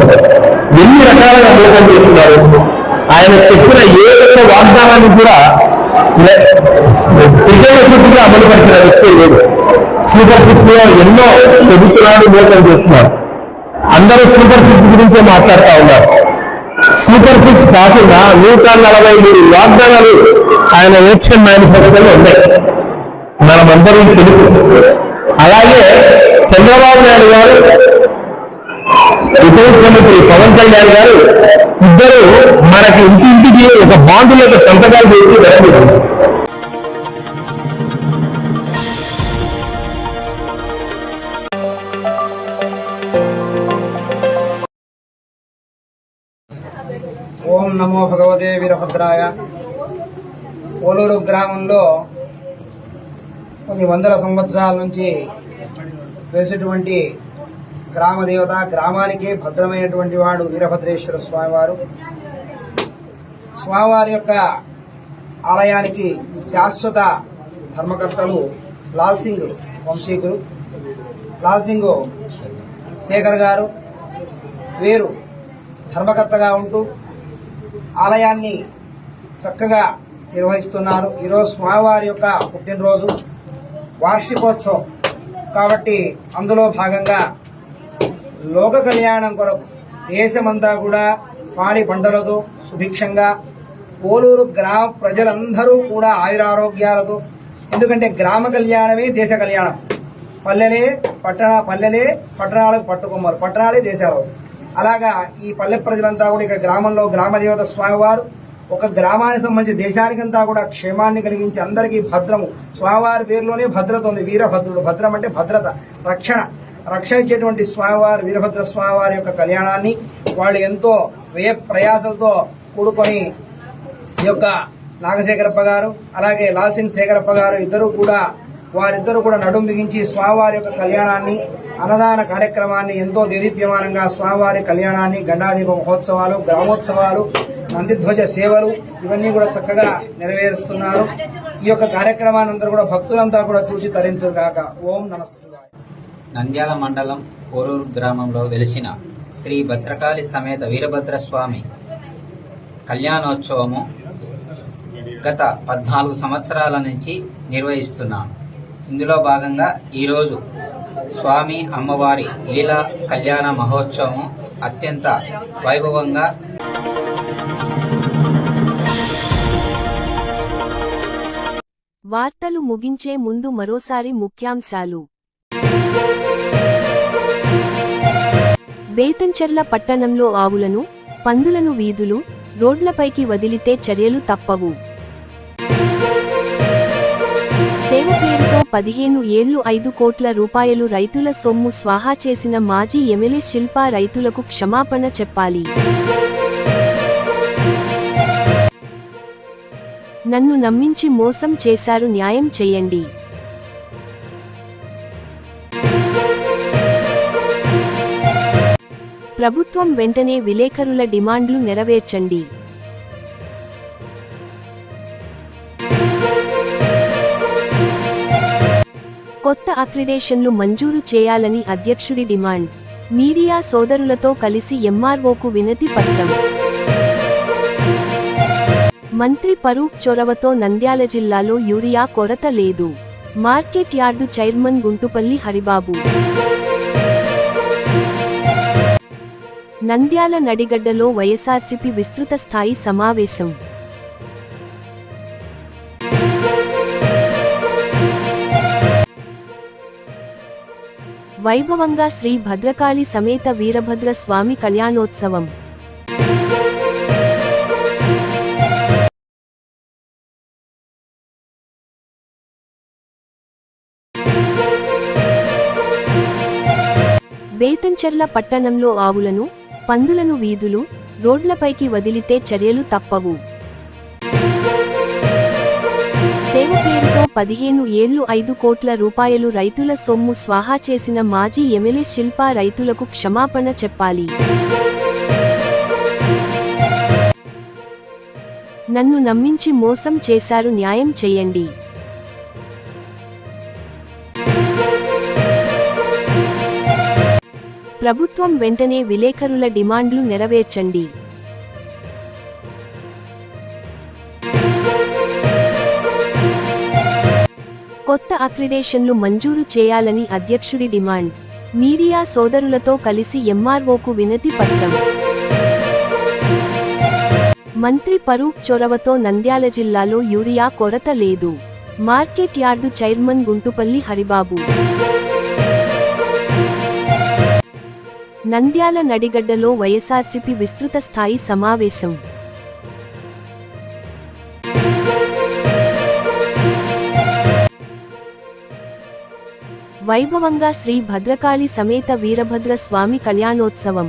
ఎన్ని రకాలుగా అమలు చేస్తున్నారు. ఆయన చెప్పిన ఏ ఒక్క వాగ్దానాన్ని కూడా పూర్తిగా అమలు పరిచిన వ్యక్తి లేదు. సూపర్ 6 లో ఎన్నో చెబుతున్నాడు, మోసం చేస్తున్నారు. అందరూ సూపర్ 6 గురించే మాట్లాడుతూ ఉన్నారు. సూపర్ 6 కాకుండా 143 వాగ్దానాలు ఆయన ఎలక్షన్ మేనిఫెస్టోలో ఉన్నాయి, మనమందరం తెలుసు. అలాగే చంద్రబాబు నాయుడు గారు, ఉప ముఖ్యమంత్రి పవన్ కళ్యాణ్ గారు ఇద్దరు మనకి ఇంటింటికి ఒక బాండులకు సంతకాలు చేసి వెళ్ళలేదు. ఓం నమో భగవతే వీరభద్రాయ. ఓలూరు గ్రామంలో కొన్ని వందల సంవత్సరాల నుంచి వేసేటువంటి గ్రామ దేవత, గ్రామానికి భద్రమైనటువంటి వాడు వీరభద్రేశ్వర స్వామివారు. స్వామివారి యొక్క ఆలయానికి శాశ్వత ధర్మకర్తలు లాల్ సింగ్ వంశీకులు, లాల్ సింగ్ శేఖర్ గారు. వీరు ధర్మకర్తగా ఉంటూ ఆలయాన్ని చక్కగా నిర్వహిస్తున్నారు. ఈరోజు స్వామివారి యొక్క పుట్టినరోజు, వార్షికోత్సవం కాబట్టి అందులో భాగంగా లోక కళ్యాణం కొరకు దేశమంతా కూడా పాడి పంటలతో సుభిక్షంగా, ఓలూరు గ్రామ ప్రజలందరూ కూడా ఆయురారోగ్యాలతో, ఎందుకంటే గ్రామ కళ్యాణమే దేశ కళ్యాణం. పల్లెలే పట్టణాలకు పట్టుకొమ్మరు, పట్టణాలే దేశాలు. అలాగా ఈ పల్లె ప్రజలంతా కూడా ఇక్కడ గ్రామంలో గ్రామదేవత స్వామివారు ఒక గ్రామానికి సంబంధించి దేశానికంతా కూడా క్షేమాన్ని కలిగించి అందరికీ భద్రము. స్వామివారి పేరులోనే భద్రత ఉంది. వీరభద్రుడు, భద్రం అంటే భద్రత, రక్షణ ఇచ్చేటువంటి స్వామివారు వీరభద్ర స్వామివారి యొక్క కళ్యాణాన్ని వాళ్ళు ఎంతో వ్యయ ప్రయాసలతో కూడుకొని ఈ యొక్క నాగశేఖరప్ప గారు అలాగే లాల్ సింగ్ శేఖరప్ప గారు వారిద్దరూ కూడా నడుం బిగించి స్వామివారి యొక్క కళ్యాణాన్ని, అన్నదాన కార్యక్రమాన్ని ఎంతో దేదీప్యమానంగా స్వామివారి కళ్యాణాన్ని, గండాదీప మహోత్సవాలు, గ్రామోత్సవాలు, నందిధ్వజ సేవలు ఇవన్నీ కూడా చక్కగా నెరవేరుస్తున్నారు. ఈ యొక్క కార్యక్రమాన్ని అందరూ కూడా భక్తులంతా కూడా చూసి తరింతురు కాక. ఓం నమః శివాయ. నంద్యాల మండలం కోరూరు గ్రామంలో వెలిసిన శ్రీ భద్రకాళి సమేత వీరభద్ర స్వామి కళ్యాణోత్సవము గత 14 సంవత్సరాల నుంచి నిర్వహిస్తున్నాం. ఇందులో భాగంగా ఈరోజు స్వామి అమ్మవారి లీలా కళ్యాణ మహోత్సవం అత్యంత వైభవంగా వార్తలు ముగించే ముందు మరోసారి ముఖ్యాంశాలు. బేతంచెర్ల పట్టణంలో ఆవులను, పందులను వీధులు, రోడ్లపైకి వదిలితే చర్యలు తప్పవు. సేవ పేరుతో 15 ఏళ్లు 5 కోట్ల రూపాయలు రైతుల సొమ్ము స్వాహా చేసిన మాజీ ఎమ్మెల్యే శిల్పా రైతులకు క్షమాపణ చెప్పాలి. నన్ను నమ్మించి మోసం చేశారు, న్యాయం చేయండి. ప్రభుత్వం వెంటనే విలేకరుల డిమాండ్లు నెరవేర్చండి. కొత్త అక్రిడేషన్లు మంజూరు చేయాలని అధ్యక్షుడి డిమాండ్. మీడియా సోదరులతో కలిసి ఎంఆర్ఓకు వినతి పత్రం. మంత్రి ఫరూక్ చొరవతో నంద్యాల జిల్లాలో యూరియా కొరత లేదు. Market yard chairman Guntupalli Haribabu. Nandyal నడిగడ్డలో వైఎస్ఆర్సీపీ విస్తృత స్థాయి సమావేశం. వైభవంగా శ్రీ భద్రకాళి సమేత వీరభద్ర స్వామి కళ్యాణోత్సవం. బేతంచెర్ల పట్టణంలో ఆవులను, పందులను వీధులు, రోడ్లపైకి వదిలితే చర్యలు తప్పవు. సేవ పేరుతో 15 ఏళ్లు 5 కోట్ల రూపాయలు రైతుల సొమ్ము స్వాహా చేసిన మాజీ ఎమ్మెల్యే శిల్పా రైతులకు క్షమాపణ చెప్పాలి. నన్ను నమ్మించి మోసం చేశారు, న్యాయం చేయండి. ప్రభుత్వం వెంటనే విలేకరుల డిమాండ్లు నెరవేర్చండి. కొత్త అక్రిడేషన్లు మంజూరు చేయాలని అధ్యక్షుడి డిమాండ్. మీడియా సోదరులతో కలిసి ఎంఆర్ఓకు వినతి పత్రం. మంత్రి ఫరూక్ చొరవతో నంద్యాల జిల్లాలో యూరియా కొరత లేదు. Market yard chairman Guntupalli Haribabu. Nandyal నడిగడ్డలో వైఎస్ఆర్సీపీ విస్తృత స్థాయి సమావేశం. వైభవంగా శ్రీ భద్రకాళి సమేత వీరభద్ర స్వామి కళ్యాణోత్సవం.